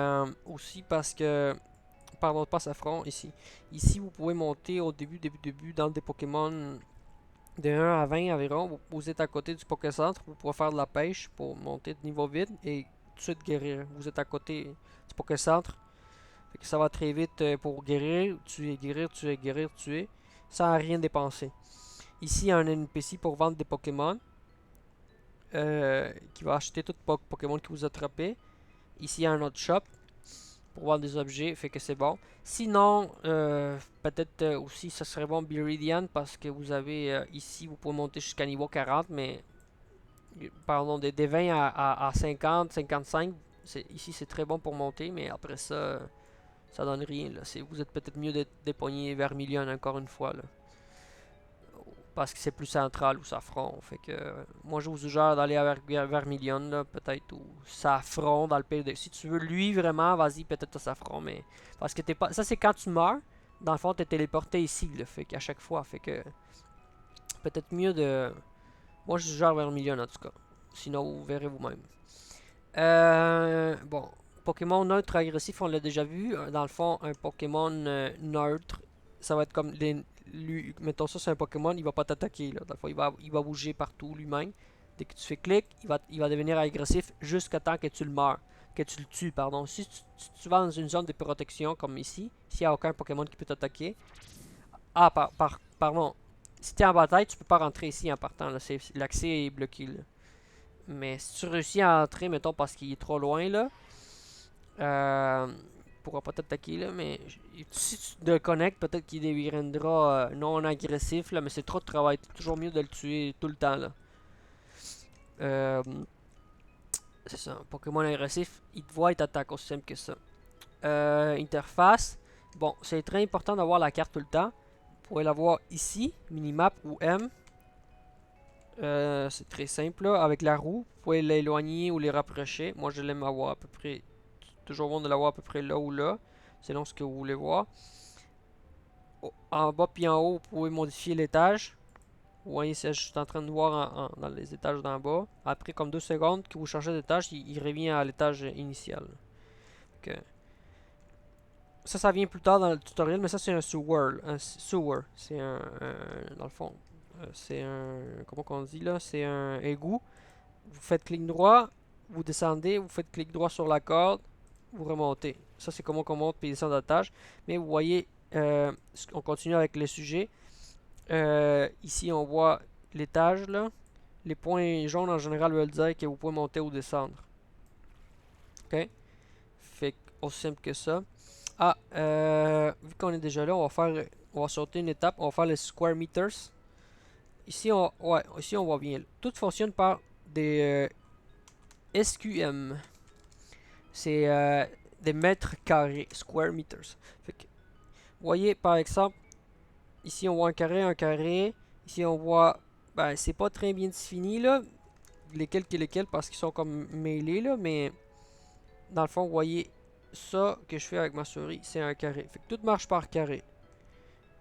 aussi parce que, pardon, pas Safron, ici. Ici, vous pouvez monter au début, dans des Pokémon de 1 à 20 environ. Vous êtes à côté du Pokécentre, vous pouvez faire de la pêche pour monter de niveau vide et tout de suite guérir. Vous êtes à côté du Pokécentre. Fait que ça va très vite pour guérir, tuer, sans rien dépenser. Ici, il y a un NPC pour vendre des Pokémon. Qui va acheter tout Pokémon que vous attrapez. Ici, il y a un autre shop pour vendre des objets, fait que c'est bon. Sinon, peut-être aussi, ça serait bon Viridian parce que vous avez ici, vous pouvez monter jusqu'à niveau 40, mais pardon, des 20 à 50, 55. Ici, c'est très bon pour monter, mais après ça, ça donne rien. Là. Vous êtes peut-être mieux de dépogner vers Vermilion encore une fois. Là. Parce que c'est plus central ou Safron. Fait que moi je vous suggère d'aller vers Vermilion là, peut-être ou Safron dans le pays de. Si tu veux lui vraiment, vas-y peut-être à Safron, mais parce que t'es pas. Ça c'est quand tu meurs. Dans le fond, t'es téléporté ici, là, fait qu'à chaque fois, fait que peut-être mieux de. Moi je suggère Vermilion en tout cas. Sinon vous verrez vous-même. Bon, Pokémon neutre agressif, on l'a déjà vu. Dans le fond, un Pokémon neutre, ça va être comme lui, mettons ça, c'est un Pokémon, il va pas t'attaquer. Dans le fond, il va bouger partout lui-même. Dès que tu fais clic, il va devenir agressif jusqu'à temps que tu le meurs. Que tu le tues, pardon. Si tu vas dans une zone de protection comme ici, s'il n'y a aucun Pokémon qui peut t'attaquer. Ah, pardon. Si tu es en bataille, tu peux pas rentrer ici en partant. L'accès est bloqué. Là. Mais si tu réussis à entrer, mettons, parce qu'il est trop loin, là, il pourra pas t'attaquer, là, mais si tu te connectes, peut-être qu'il deviendra non agressif, là, mais c'est trop de travail. C'est toujours mieux de le tuer tout le temps, là. C'est ça, un Pokémon agressif, il te voit et t'attaque, aussi simple que ça. Interface, bon, c'est très important d'avoir la carte tout le temps. Vous pouvez l'avoir ici, minimap ou M. C'est très simple là. Avec la roue, vous pouvez l'éloigner ou les rapprocher. Moi je l'aime avoir à peu près. Toujours bon de l'avoir à peu près là ou là. Selon ce que vous voulez voir. En bas puis en haut, vous pouvez modifier l'étage. Vous voyez, je suis en train de voir dans les étages d'en bas. Après comme 2 secondes que vous changez d'étage, il revient à l'étage initial. Okay. Ça vient plus tard dans le tutoriel, mais ça c'est un sewer. C'est dans le fond, c'est un, comment qu'on dit là, c'est un égout. Vous faites clic droit, vous descendez, vous faites clic droit sur la corde, vous remontez. Ça c'est comment on monte et descend d'étage. Mais vous voyez, on continue avec le sujet. Ici on voit l'étage là. Les points jaunes en général veulent dire que vous pouvez monter ou descendre. Ok? Fait aussi simple que ça. Ah, vu qu'on est déjà là, on va sauter une étape, on va faire les square meters. Ici, ici on voit bien. Tout fonctionne par des SQM. C'est des mètres carrés, square meters. Fait que, vous voyez, par exemple, ici on voit un carré. Ici on voit, ben c'est pas très bien défini là, lesquels parce qu'ils sont comme mêlés là, mais dans le fond, vous voyez ça que je fais avec ma souris, c'est un carré. Fait que tout marche par carré.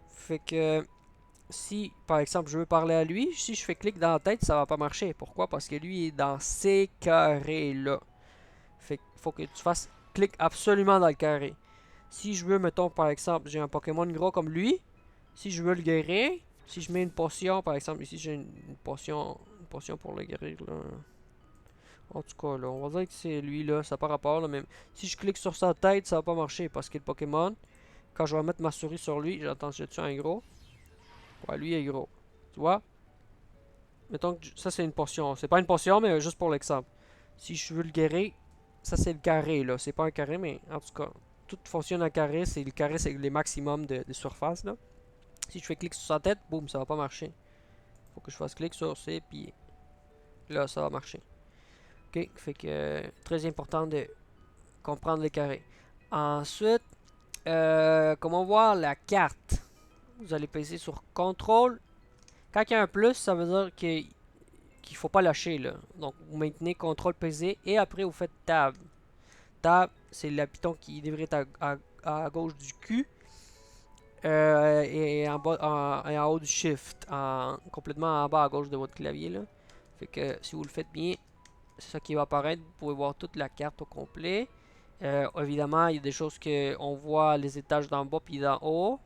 Fait que si, par exemple, je veux parler à lui, si je fais clic dans la tête, ça va pas marcher. Pourquoi? Parce que lui est dans ces carrés-là. Fait qu'il faut que tu fasses clic absolument dans le carré. Si je veux, mettons, par exemple, j'ai un Pokémon gros comme lui. Si je veux le guérir, si je mets une potion, par exemple, ici j'ai une potion pour le guérir, là. En tout cas, là, on va dire que c'est lui, là, ça n'a pas rapport, là, mais si je clique sur sa tête, ça va pas marcher, parce que le Pokémon, quand je vais mettre ma souris sur lui, j'attends, je tue un gros. Ouais, lui est gros. Tu vois? Mettons que ça c'est une potion. C'est pas une potion, mais juste pour l'exemple. Si je veux le guérir, ça c'est le carré là. C'est pas un carré, mais en tout cas, tout fonctionne en carré. C'est le carré, c'est les maximums de surface là. Si je fais clic sur sa tête, boum, ça va pas marcher. Faut que je fasse clic sur C, puis là ça va marcher. Ok, fait que très important de comprendre les carrés. Ensuite, comment voir la carte? Vous allez peser sur CTRL. Quand il y a un plus, ça veut dire qu'il ne faut pas lâcher là. Donc vous maintenez CTRL pesé et après vous faites Tab. Tab, c'est le piton qui devrait être à gauche du cul. Et en bas, et en haut du Shift, complètement en bas à gauche de votre clavier là. Fait que si vous le faites bien, c'est ça qui va apparaître. Vous pouvez voir toute la carte au complet. Évidemment, il y a des choses que on voit les étages d'en bas puis d'en haut.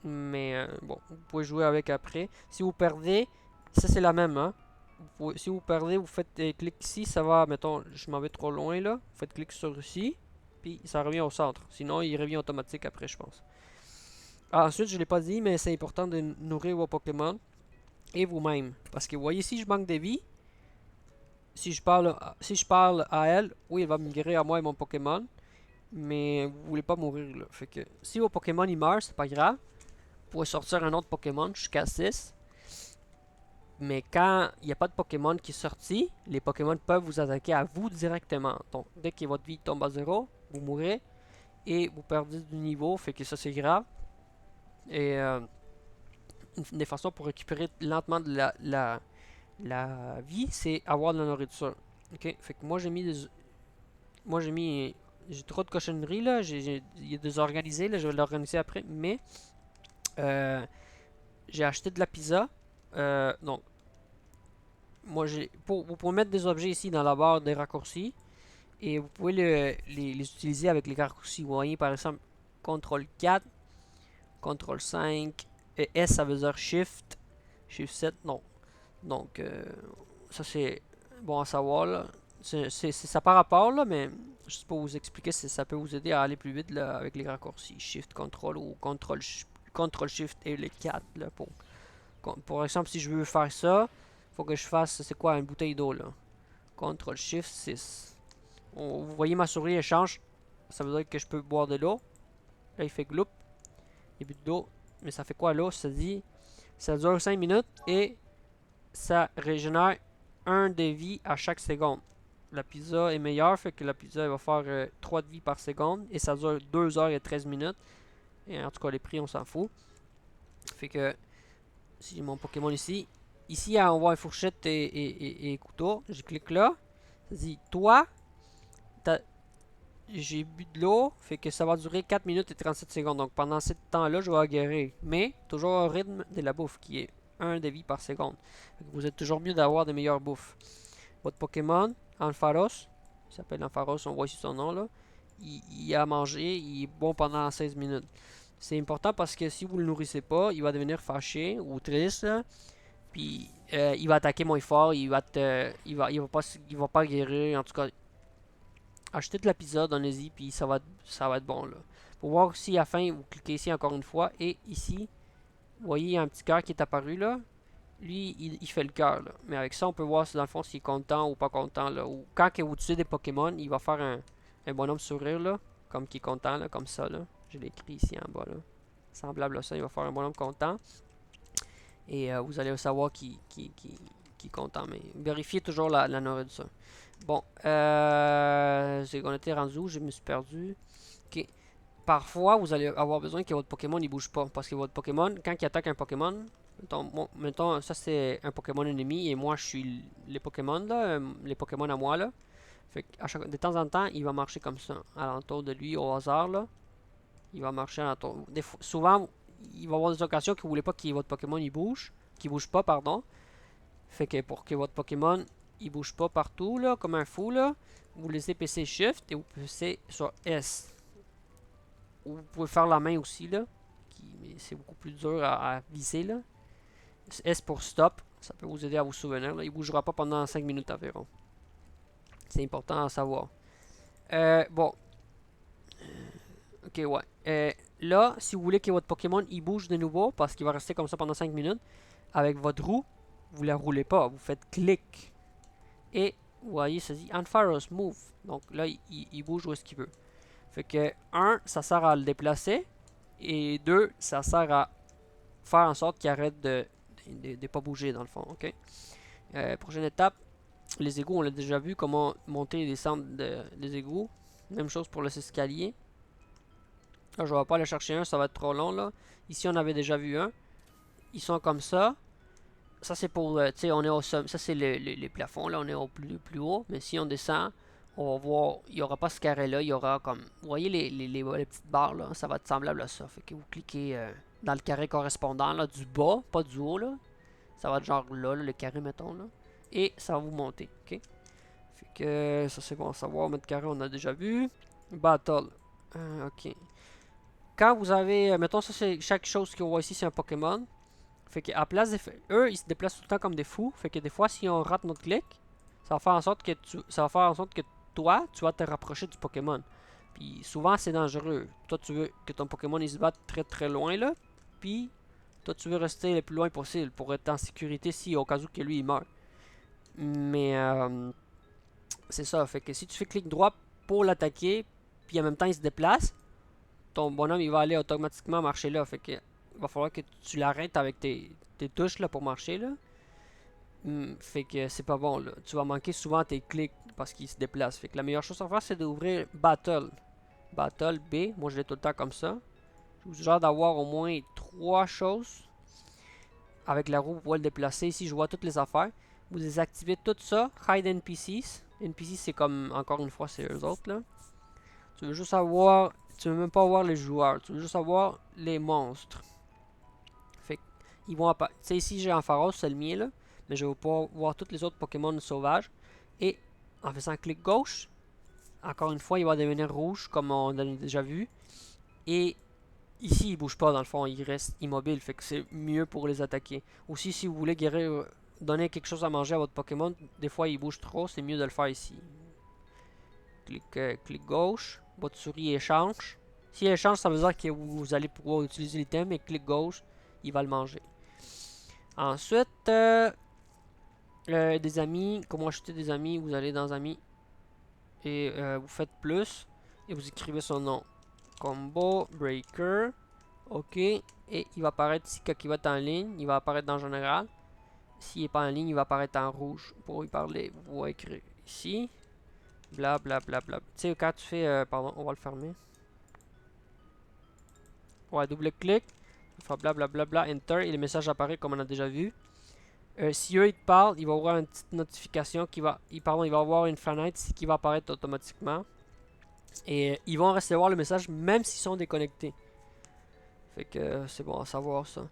Mais bon, vous pouvez jouer avec après. Si vous perdez, ça c'est la même, hein. Si vous perdez, vous faites clic ici, ça va, mettons, je m'en vais trop loin là. Vous faites clic sur ici, puis ça revient au centre. Sinon, il revient automatique après, je pense. Ensuite, je ne l'ai pas dit, mais c'est important de nourrir vos Pokémon et vous-même. Parce que vous voyez ici, je manque de vie. Si je parle à elle, oui, elle va me guérir à moi et mon Pokémon. Mais vous voulez pas mourir là. Fait que si vos Pokémon ils meurent, c'est pas grave. Vous pouvez sortir un autre Pokémon jusqu'à 6. Mais quand il n'y a pas de Pokémon qui est sorti, les Pokémon peuvent vous attaquer à vous directement. Donc dès que votre vie tombe à 0, vous mourrez et vous perdez du niveau. Fait que ça c'est grave. Et une des façons pour récupérer lentement de la vie, c'est avoir de la nourriture. Ok, fait que moi j'ai mis j'ai trop de cochonneries là, il est désorganisé là, je vais l'organiser après, mais j'ai acheté de la pizza. Donc moi vous pouvez mettre des objets ici dans la barre des raccourcis et vous pouvez les utiliser avec les raccourcis. Vous voyez par exemple CTRL 4, CTRL 5, et S ça veut dire Shift, Shift 7, non. Donc ça c'est bon à savoir là. Ça par rapport là, mais juste pour vous expliquer, ça peut vous aider à aller plus vite là, avec les raccourcis Shift, Control ou Control Shift et les 4 là, pour exemple, si je veux faire ça, faut que je fasse, c'est quoi, une bouteille d'eau là. Control Shift 6. Vous voyez ma souris elle change, ça veut dire que je peux boire de l'eau. Là il fait gloup, il y a plus d'eau, mais ça fait quoi l'eau? Ça dure 5 minutes et ça régénère 1 de vie à chaque seconde. La pizza est meilleure, fait que la pizza elle va faire 3 de vie par seconde et ça dure 2 heures et 13 minutes. Et en tout cas, les prix, on s'en fout. Fait que si j'ai mon Pokémon ici, on voit une fourchette et couteau. Je clique là. Ça dit toi, j'ai bu de l'eau, fait que ça va durer 4 minutes et 37 secondes. Donc pendant ce temps-là, je vais guérir. Mais toujours au rythme de la bouffe qui est 1 de vie par seconde. Vous êtes toujours mieux d'avoir des meilleures bouffes. Votre Pokémon, Ampharos, il s'appelle Ampharos, on voit ici son nom là. Il a mangé, il est bon pendant 16 minutes. C'est important parce que si vous le nourrissez pas, il va devenir fâché ou triste. Là. Puis il va attaquer moins fort, il va pas guérir. En tout cas, achetez de la pizza, donnez-y, puis ça va être bon là. Pour voir si à la fin, vous cliquez ici encore une fois et ici, vous voyez il y a un petit cœur qui est apparu là. Lui, il fait le cœur. Mais avec ça, on peut voir si dans le fond s'il est content ou pas content. Là. Ou quand que vous tuez des Pokémon, il va faire un bonhomme sourire là. Comme qui est content là, comme ça là. Je l'ai écrit ici en bas là. Semblable à ça, il va faire un bonhomme content. Et vous allez savoir qui est content. Mais vérifiez toujours la nourriture. Bon, on était rendu où? Je me suis perdu. Ok. Parfois, vous allez avoir besoin que votre Pokémon ne bouge pas. Parce que votre Pokémon, quand il attaque un Pokémon, mettons, ça c'est un Pokémon ennemi et moi je suis les Pokémon là, les Pokémon à moi là. Fait que de temps en temps, il va marcher comme ça, alentour de lui au hasard là. Il va marcher alentour. Souvent, il va y avoir des occasions que vous voulez pas que votre Pokémon il bouge, qu'il bouge pas pardon. Fait que pour que votre Pokémon il bouge pas partout là, comme un fou là, vous laissez PC Shift et vous PC sur S. Ou vous pouvez faire la main aussi là, mais c'est beaucoup plus dur à viser là. S pour stop, ça peut vous aider à vous souvenir. Là. Il ne bougera pas pendant 5 minutes environ. C'est important à savoir. Bon. Ok, ouais. Là, si vous voulez que votre Pokémon il bouge de nouveau, parce qu'il va rester comme ça pendant 5 minutes, avec votre roue, vous la roulez pas, vous faites clic. Et vous voyez, ça dit Ampharos move. Donc là, il bouge où est-ce qu'il veut. Fait que 1, ça sert à le déplacer. Et 2, ça sert à faire en sorte qu'il arrête de pas bouger dans le fond. Ok. Prochaine étape, les égouts, on l'a déjà vu comment monter et descendre des égouts. Même chose pour les escaliers. Là, je vais pas aller chercher un, ça va être trop long là. Ici, on avait déjà vu un. Ils sont comme ça. Ça, c'est pour, tu sais, on est au sommet. Ça, c'est les plafonds, là, on est au plus haut. Mais si on descend, on va voir, il n'y aura pas ce carré-là. Il y aura comme, vous voyez les petites barres, là, ça va être semblable à ça. Fait que vous cliquez dans le carré correspondant, là, du bas, pas du haut, là. Ça va être genre là, le carré, mettons, là. Et ça va vous monter, ok? Fait que, ça, c'est bon à savoir. Mètre carré, on a déjà vu. Battle. Ok. Quand vous avez, mettons, ça, c'est chaque chose qu'on voit ici, c'est un Pokémon. Fait qu'à place eux, ils se déplacent tout le temps comme des fous. Fait que des fois, si on rate notre clic, ça va faire en sorte que toi, tu vas te rapprocher du Pokémon. Puis souvent, c'est dangereux. Toi, tu veux que ton Pokémon il se batte très très loin là. Puis toi, tu veux rester le plus loin possible pour être en sécurité si au cas où que lui il meurt. Mais c'est ça. Fait que si tu fais clic droit pour l'attaquer, puis en même temps il se déplace, ton bonhomme il va aller automatiquement marcher là. Fait que il va falloir que tu l'arrêtes avec tes touches là pour marcher là. Fait que c'est pas bon là. Tu vas manquer souvent tes clics parce qu'il se déplace. Fait que la meilleure chose à faire c'est d'ouvrir Battle. Battle B. Moi je l'ai tout le temps comme ça. Je vous suggère d'avoir au moins 3 choses. Avec la roue, vous pouvez le déplacer. Ici je vois toutes les affaires. Vous désactivez tout ça. Hide NPCs. NPCs c'est comme, encore une fois, c'est eux autres là. Tu veux juste avoir. Tu veux même pas voir les joueurs. Tu veux juste avoir les monstres. Fait qu'ils vont apparaître. Tu sais, ici j'ai Ampharos, c'est le mien là. Mais je vais pouvoir voir tous les autres Pokémon sauvages. Et en faisant clic gauche, encore une fois, il va devenir rouge comme on l'a déjà vu. Et ici, il bouge pas dans le fond, il reste immobile. Fait que c'est mieux pour les attaquer. Aussi, si vous voulez guérir, donner quelque chose à manger à votre Pokémon, des fois il bouge trop, c'est mieux de le faire ici. Clic gauche, votre souris échange. Si elle échange, ça veut dire que vous allez pouvoir utiliser l'item. Et clic gauche, il va le manger. Ensuite, des amis. Comment acheter des amis? Vous allez dans amis et vous faites plus et vous écrivez son nom. Combo Breaker. Ok. Et il va apparaître ici quand il va être en ligne. Il va apparaître dans général. S'il n'est pas en ligne, il va apparaître en rouge. Pour y parler, vous pouvez écrire ici. Bla bla bla bla. Tu sais, quand tu fais. Pardon, on va le fermer. Ouais, double-clic. Il fera bla bla bla bla. Enter. Et le message apparaît comme on a déjà vu. Si eux ils te parlent, il va avoir une petite notification qui va. Il va avoir une fenêtre qui va apparaître automatiquement. Et ils vont recevoir le message même s'ils sont déconnectés. Fait que c'est bon à savoir ça.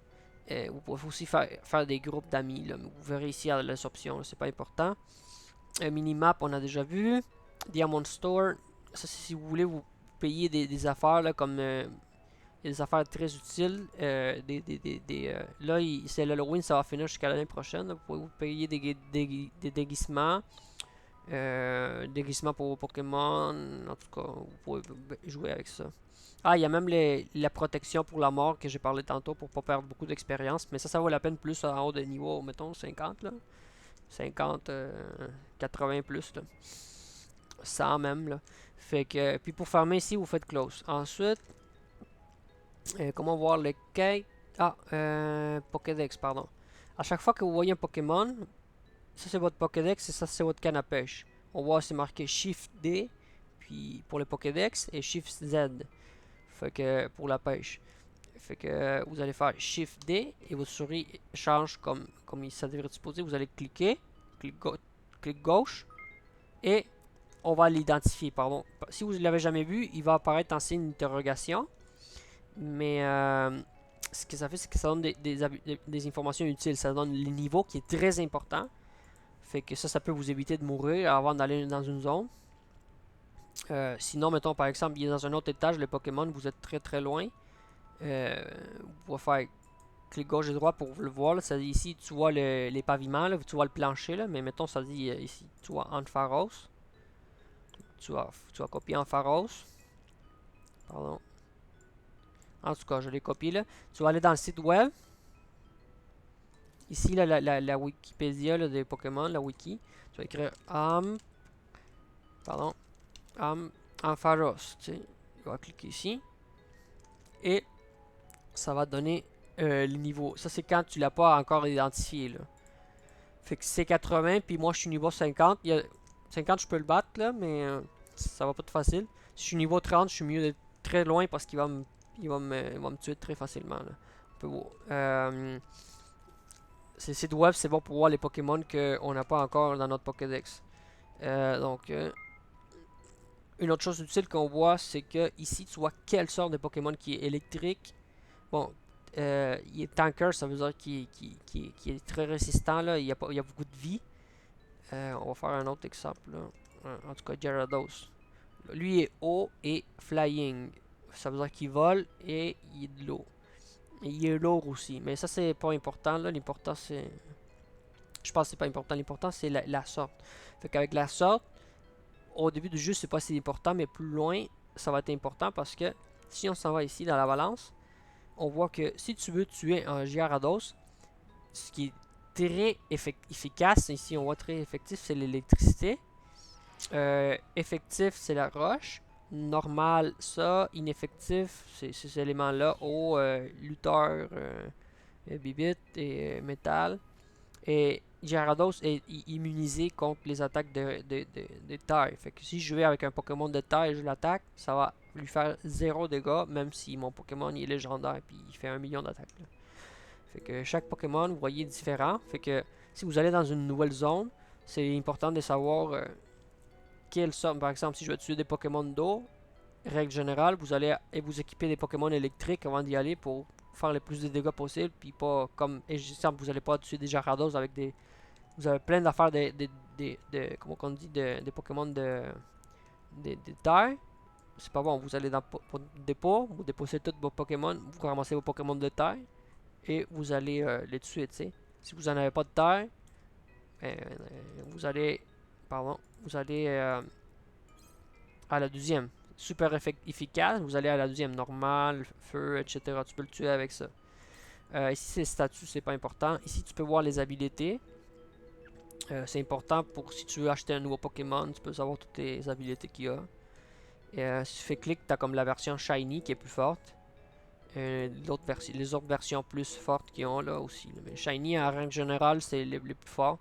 Vous pouvez aussi faire des groupes d'amis. Vous verrez ici à les options, c'est pas important. Minimap, on a déjà vu. Diamond Store, ça c'est si vous voulez vous payer des affaires là, comme des affaires très utiles. Là, c'est l'Halloween, ça va finir jusqu'à l'année prochaine. Là. Vous pouvez vous payer des déguisements. Déguisement pour Pokémon. En tout cas, vous pouvez jouer avec ça. Ah, il y a même la protection pour la mort que j'ai parlé tantôt pour pas perdre beaucoup d'expérience. Mais ça vaut la peine plus en haut de niveau, mettons 50 là. 50, 80 plus là. 100 même là. Fait que, puis pour farmer ici, vous faites close. Ensuite, comment voir les quêtes? Ah, Pokédex, pardon. À chaque fois que vous voyez un Pokémon, ça c'est votre Pokédex et ça c'est votre canne à pêche. On voit c'est marqué Shift D puis pour le Pokédex et Shift Z. Fait que pour la pêche. Fait que vous allez faire Shift D et votre souris change comme ça devrait être supposé. Vous allez cliquer, clic gauche et on va l'identifier. Pardon. Si vous ne l'avez jamais vu, il va apparaître en signe d'interrogation. Mais ce que ça fait, c'est que ça donne des informations utiles. Ça donne le niveau qui est très important. Fait que ça peut vous éviter de mourir avant d'aller dans une zone. Sinon, mettons par exemple, il est dans un autre étage, le Pokémon, vous êtes très très loin. Vous pouvez faire clic gauche et droit pour le voir. Là. Ça dit ici, tu vois les paviments, là, tu vois le plancher, là, mais mettons, ça dit ici, tu vois Ampharos. Tu vas copier Ampharos. Pardon. En tout cas, je l'ai copié là. Tu vas aller dans le site web. Ici, là, la Wikipédia là, des Pokémon, la wiki, tu vas écrire pardon, Ampharos, tu sais. On va cliquer ici. Et ça va te donner les niveaux. Ça, c'est quand tu l'as pas encore identifié, là. Fait que c'est 80, puis moi, je suis niveau 50. 50, je peux le battre, là, mais ça va pas être facile. Si je suis niveau 30, je suis mieux d'être très loin parce qu'il va il va me tuer très facilement, là. On peut voir. Ces sites web, c'est bon pour voir les Pokémon qu'on n'a pas encore dans notre Pokédex. Donc, une autre chose utile qu'on voit, c'est que ici, tu vois quelle sorte de Pokémon qui est électrique. Bon, il est tanker, ça veut dire qu'il est très résistant, là. Il a beaucoup de vie. On va faire un autre exemple, là. En tout cas, Gyarados. Lui est haut et flying. Ça veut dire qu'il vole et il est de l'eau. Et il est lourd aussi. Mais ça, c'est pas important, là. L'important, c'est... Je pense que c'est pas important. L'important, c'est la sorte. Fait qu'avec la sorte, au début du jeu, c'est pas si important, mais plus loin, ça va être important parce que si on s'en va ici dans la balance, on voit que si tu veux tuer un Gyarados, ce qui est très efficace, ici on voit très effectif, c'est l'électricité. Effectif, c'est la roche. Normal, ça. Ineffectif, c'est ces éléments-là. Eau, lutteur, bibite et métal. Et Gyarados est immunisé contre les attaques de terre. Fait que si je vais avec un Pokémon de terre et je l'attaque, ça va lui faire 0 dégâts, même si mon Pokémon il est légendaire et il fait 1 million d'attaques. Fait que chaque Pokémon, vous voyez, est différent. Fait que si vous allez dans une nouvelle zone, c'est important de savoir quelle sorte. Par exemple, si je veux tuer des Pokémon d'eau, règle générale, vous allez vous équiper des Pokémon électriques avant d'y aller pour faire le plus de dégâts possible. Puis pas comme. Et vous n'allez pas tuer des Gyarados avec des. Vous avez plein d'affaires comment on dit, des Pokémon de terre. C'est pas bon. Vous allez dans le dépôt, vous déposez tous vos Pokémon, vous ramassez vos Pokémon de terre et vous allez les tuer, tu sais. Si vous n'en avez pas de terre, vous allez. Pardon. Vous allez à la deuxième. Super efficace. Vous allez à la deuxième. Normal, feu, etc. Tu peux le tuer avec ça. Ici, c'est statut, c'est pas important. Ici, tu peux voir les habilités. C'est important pour si tu veux acheter un nouveau Pokémon, tu peux savoir toutes les habilités qu'il y a. Si tu fais clic, tu as comme la version Shiny qui est plus forte. Les autres versions plus fortes qu'ils ont là aussi. Mais Shiny en règle générale, c'est les plus forts.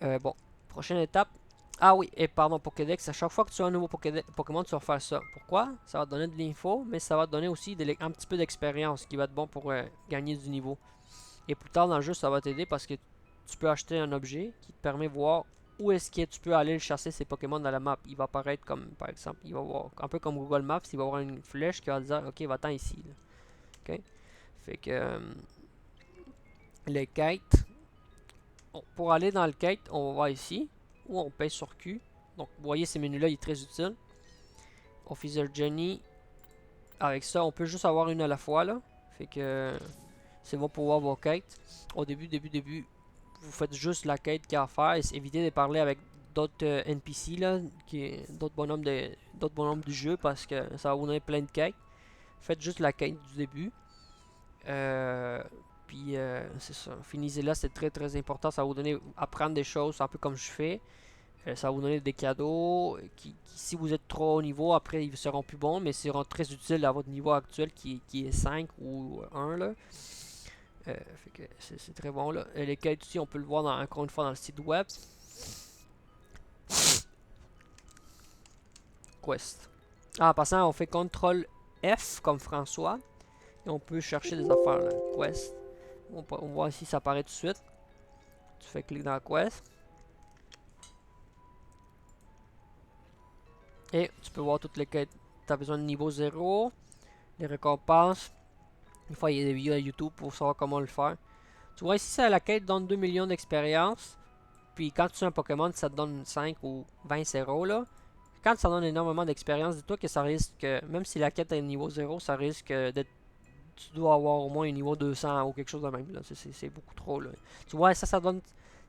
Bon, prochaine étape. Ah oui, et pardon, Pokédex, à chaque fois que tu as un nouveau Pokémon, tu vas faire ça. Pourquoi? Ça va te donner de l'info, mais ça va te donner aussi un petit peu d'expérience qui va être bon pour gagner du niveau. Et plus tard dans le jeu, ça va t'aider parce que tu peux acheter un objet qui te permet de voir où est-ce que tu peux aller chasser ces Pokémon dans la map. Il va apparaître comme, par exemple, il va voir, un peu comme Google Maps, il va avoir une flèche qui va dire, ok, va-t'en ici. Là. Ok? Fait que les quêtes, pour aller dans le quête, on va voir ici, où on paye sur Q. Donc, vous voyez, ces menus-là, il est très utile. Officer Journey, avec ça, on peut juste avoir une à la fois, là. Fait que c'est bon pour voir vos quêtes. Au début, vous faites juste la quête qu'il y a à faire. Et évitez de parler avec d'autres NPC, là, d'autres bonhommes du jeu, parce que ça va vous donner plein de quêtes. Faites juste la quête du début. Puis c'est ça. Finissez-la, c'est très très important. Ça va vous donner apprendre des choses, un peu comme je fais. Ça va vous donner des cadeaux qui, si vous êtes trop haut niveau, après ils seront plus bons, mais seront très utiles à votre niveau actuel qui est 5 ou 1 là. Fait que c'est très bon là. Les quêtes aussi, on peut le voir encore une fois dans le site web. Quest. Ah, en passant, on fait CTRL F comme François. Et on peut chercher des affaires là. Quest. On voit ici, ça apparaît tout de suite. Tu fais clic dans Quest. Et tu peux voir toutes les quêtes. Tu as besoin de niveau 0. Les récompenses. Une fois, il y a des vidéos à YouTube pour savoir comment le faire. Tu vois ici, ça, la quête donne 2 millions d'expérience. Puis quand tu as un Pokémon, ça te donne 5 ou 20 0 là. Quand ça donne énormément d'expérience, dis-toi que ça risque, même si la quête est niveau 0, ça risque d'être. Tu dois avoir au moins un niveau 200 ou quelque chose de même. C'est beaucoup trop. Là. Tu vois, ça donne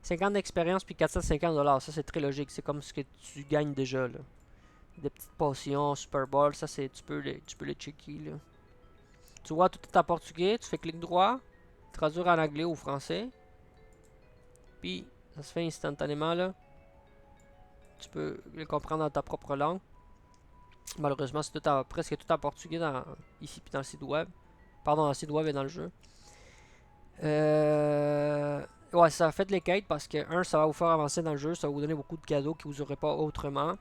50 d'expérience puis 450$. Ça, c'est très logique. C'est comme ce que tu gagnes déjà. Là. Des petites potions, Super Ball, ça, tu peux les checker. Là. Tu vois, tout est en portugais. Tu fais clic droit. traduire en anglais ou français. Puis, ça se fait instantanément, là. Tu peux le comprendre dans ta propre langue. Malheureusement, c'est presque tout en portugais ici puis dans le site web. Pardon, dans le site web et dans le jeu. Ouais, ça fait les quêtes parce que, ça va vous faire avancer dans le jeu, ça va vous donner beaucoup de cadeaux que vous n'aurez pas autrement.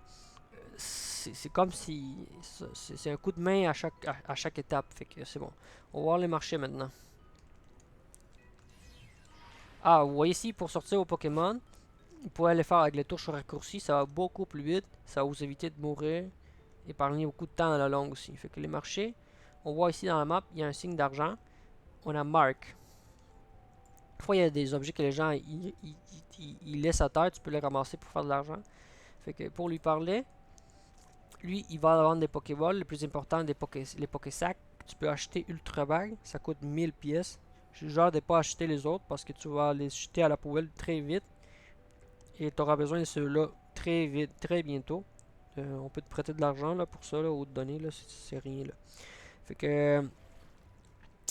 C'est comme si. C'est un coup de main à chaque étape. Fait que c'est bon. On va voir les marchés maintenant. Ah, vous voyez ici, pour sortir au Pokémon, vous pouvez aller faire avec les touches raccourcies, ça va beaucoup plus vite. Ça va vous éviter de mourir. Épargner beaucoup de temps à la longue aussi. Fait que les marchés, on voit ici dans la map, il y a un signe d'argent. On a Mark. Parfois, il y a des objets que les gens ils laissent à terre, tu peux les ramasser pour faire de l'argent. Fait que pour lui parler, lui, il va vendre des Pokéballs. Le plus important, les Pokésacs. Tu peux acheter Ultra Bag, ça coûte 1000 pièces. Je suggère de ne pas acheter les autres parce que tu vas les jeter à la poubelle très vite. Et tu auras besoin de ceux-là très vite, très bientôt. On peut te prêter de l'argent là, pour ça là, ou te donner, là, c'est rien. Là. Fait que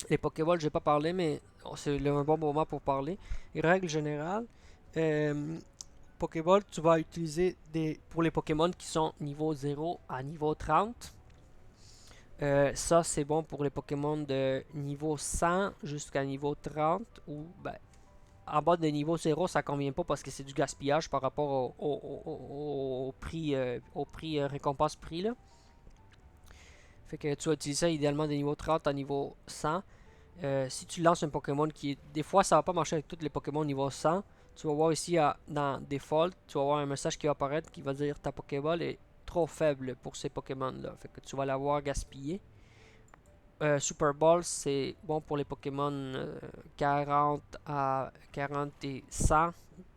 les Pokéballs, je vais pas parler, mais c'est un bon moment pour parler. Et règle générale, Pokéball, tu vas utiliser pour les Pokémon qui sont niveau 0 à niveau 30. Ça, c'est bon pour les Pokémon de niveau 100 jusqu'à niveau 30. Ou ben, en bas de niveau 0, ça convient pas parce que c'est du gaspillage par rapport au prix récompense prix. Là. Fait que tu vas utiliser ça idéalement de niveau 30 à niveau 100. Si tu lances un Pokémon qui est. Des fois, ça va pas marcher avec tous les Pokémon niveau 100. Tu vas voir ici dans Default, tu vas voir un message qui va apparaître qui va dire ta Pokéball est trop faible pour ces Pokémon là. Fait que tu vas l'avoir gaspillé. Super Ball, c'est bon pour les Pokémon 40 et 100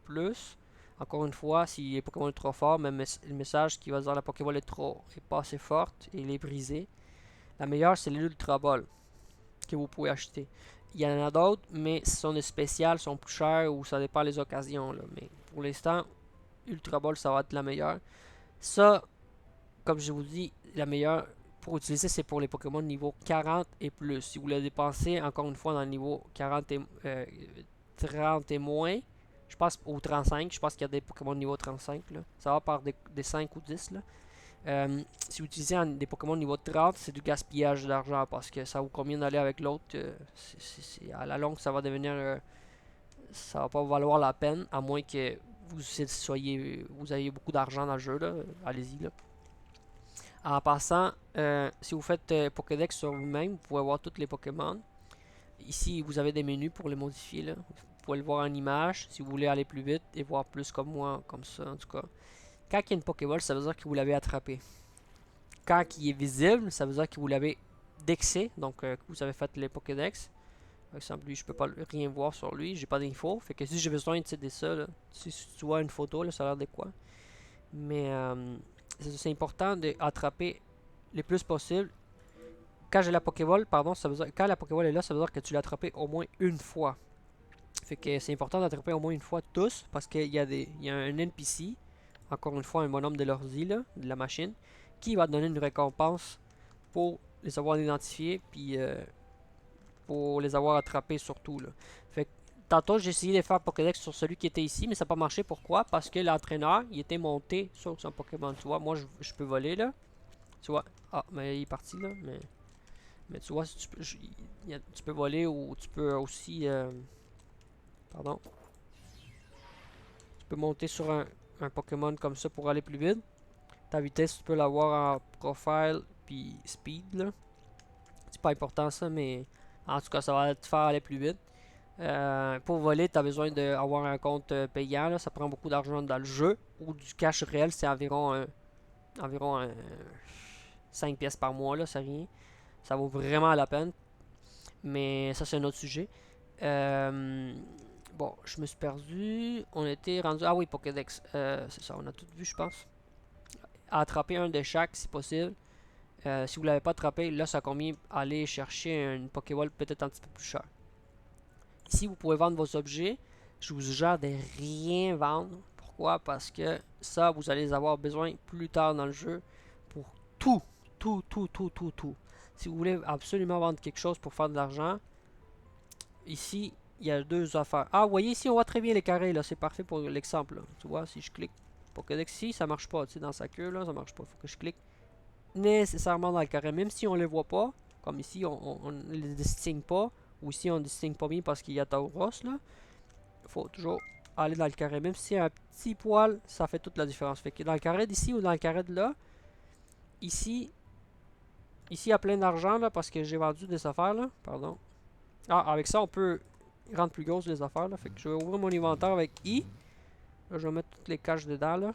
plus. Encore une fois, si les Pokémon sont trop forts, même le message qui va dire la Pokéball est pas assez forte et il est brisé. La meilleure, c'est l'Ultra Ball que vous pouvez acheter. Il y en a d'autres, mais ce sont des spéciales, sont plus chers ou ça dépend des occasions. Là. Mais pour l'instant, Ultra Ball, ça va être la meilleure. Ça, comme je vous dis, la meilleure pour utiliser, c'est pour les Pokémon niveau 40 et plus. Si vous le dépensez, encore une fois, dans le niveau 40 30 et moins, je pense, ou 35, je pense qu'il y a des Pokémon niveau 35. Là. Ça va par des 5 ou 10. Là. Si vous utilisez des Pokémon niveau 30, c'est du gaspillage d'argent parce que ça vous convient d'aller avec l'autre. À la longue, ça va devenir. Ça va pas valoir la peine, à moins que vous ayez beaucoup d'argent dans le jeu. Allez-y. Là. En passant, si vous faites Pokédex sur vous-même, vous pouvez voir tous les Pokémon. Ici, vous avez des menus pour les modifier. Là. Vous pouvez le voir en image si vous voulez aller plus vite et voir plus comme moi, comme ça en tout cas. Quand il y a une Pokéball, ça veut dire que vous l'avez attrapé. Quand il est visible, ça veut dire que vous l'avez dexé, donc que vous avez fait les Pokédex. Par exemple, lui, je peux pas rien voir sur lui, j'ai pas d'infos. Fait que si j'ai besoin de ça, là, si tu vois une photo, là, ça a l'air de quoi. Mais c'est important d'attraper le plus possible. Quand j'ai la Pokéball, pardon, ça veut dire, quand la Pokéball est là, ça veut dire que tu l'as attrapé au moins une fois. Fait que c'est important d'attraper au moins une fois tous, parce qu'il y a un NPC, encore une fois un bonhomme de l'ordi, de la machine, qui va te donner une récompense pour les avoir identifiés, puis pour les avoir attrapés surtout. Là. Fait que, tantôt, j'ai essayé de faire Pokédex sur celui qui était ici, mais ça n'a pas marché. Pourquoi? Parce que l'entraîneur, il était monté sur son Pokémon. Tu vois, moi, je peux voler, là. Tu vois, ah, mais il est parti, là, mais tu vois, tu peux voler ou tu peux aussi... pardon. Tu peux monter sur un Pokémon comme ça pour aller plus vite. Ta vitesse, tu peux l'avoir en profile puis speed, là. C'est pas important ça, mais en tout cas, ça va te faire aller plus vite. Pour voler, tu as besoin d'avoir un compte payant. Là. Ça prend beaucoup d'argent dans le jeu. Ou du cash réel, c'est environ 5 pièces par mois. C'est rien. Ça vaut vraiment la peine. Mais ça, c'est un autre sujet. Bon, je me suis perdu. On était rendu... Ah oui, Pokédex. C'est ça, on a tout vu, je pense. Attraper un de chaque, si possible. Si vous ne l'avez pas attrapé, là, ça convient aller chercher une Pokéball peut-être un petit peu plus cher. Ici, vous pouvez vendre vos objets. Je vous suggère de rien vendre. Pourquoi? Parce que ça, vous allez avoir besoin plus tard dans le jeu pour tout. Tout. Si vous voulez absolument vendre quelque chose pour faire de l'argent, ici, il y a deux affaires. Ah, vous voyez ici, on voit très bien les carrés, là. C'est parfait pour l'exemple, là. Tu vois, si je clique Pokédex ici, ça marche pas. Tu sais, dans sa queue, là, ça marche pas. Faut que je clique nécessairement dans le carré. Même si on les voit pas, comme ici, on ne les distingue pas. Ou ici, on ne distingue pas bien parce qu'il y a Tauros, là. Il faut toujours aller dans le carré. Même si c'est un petit poil, ça fait toute la différence. Fait que dans le carré d'ici ou dans le carré de là, ici, il y a plein d'argent, là, parce que j'ai vendu des affaires, là. Pardon. Ah, avec ça, on peut rendre plus grosses les affaires, là. Fait que je vais ouvrir mon inventaire avec I. Là, je vais mettre toutes les caches dedans, là.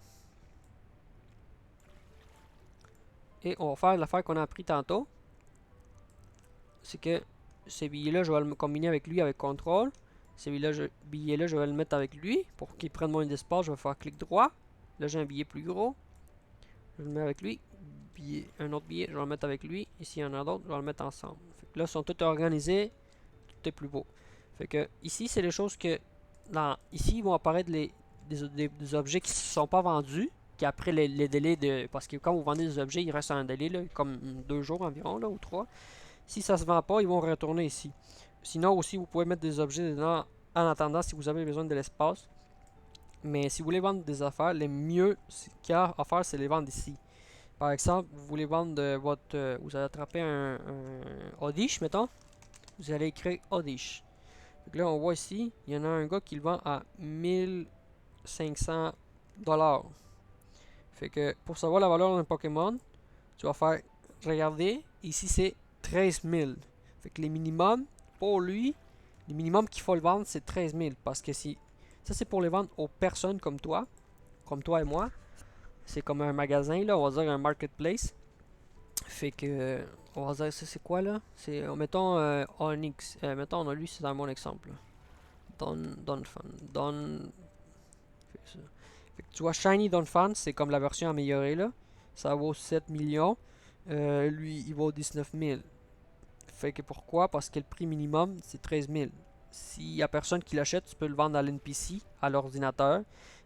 Et on va faire l'affaire qu'on a appris tantôt. C'est que ces billets-là, je vais le combiner avec lui avec contrôle. Ces billets-là, je vais le mettre avec lui pour qu'il prenne moins d'espace. Je vais faire clic droit. Là, j'ai un billet plus gros. Je le mets avec lui. Un autre billet, je vais le mettre avec lui. Ici, il y en a d'autres, je vais le mettre ensemble. Fait que là, ils sont tous organisés. Tout est plus beau. Fait que ici, c'est les choses que... ici, ils vont apparaître des objets qui ne sont pas vendus. Qui après les délais de... Parce que quand vous vendez des objets, il reste un délai, là, comme 2 jours environ, là, ou 3. Si ça se vend pas, ils vont retourner ici. Sinon aussi, vous pouvez mettre des objets dedans en attendant si vous avez besoin de l'espace. Mais si vous voulez vendre des affaires, le mieux qu'il y a à faire, c'est les vendre ici. Par exemple, vous voulez vendre votre... vous allez attraper un Oddish, mettons. Vous allez écrire Oddish. Donc là, on voit ici, il y en a un gars qui le vend à 1500 $. Fait que pour savoir la valeur d'un Pokémon, tu vas faire regarder. Ici, c'est 13 000. Fait que les minimums, pour lui, les minimums qu'il faut le vendre, c'est 13 000. Parce que si ça, c'est pour les vendre aux personnes comme toi et moi. C'est comme un magasin, là, on va dire un marketplace. Fait que, on va dire, ça c'est quoi là? C'est, mettons, Onyx. Mettons, lui, c'est dans mon exemple. Donphan. Fait que tu vois, Shiny Donphan, c'est comme la version améliorée là. Ça vaut 7 millions. Lui, il vaut 19 000. Fait que pourquoi? Parce que le prix minimum, c'est 13 000. S'il y a personne qui l'achète, tu peux le vendre à l'NPC, à l'ordinateur.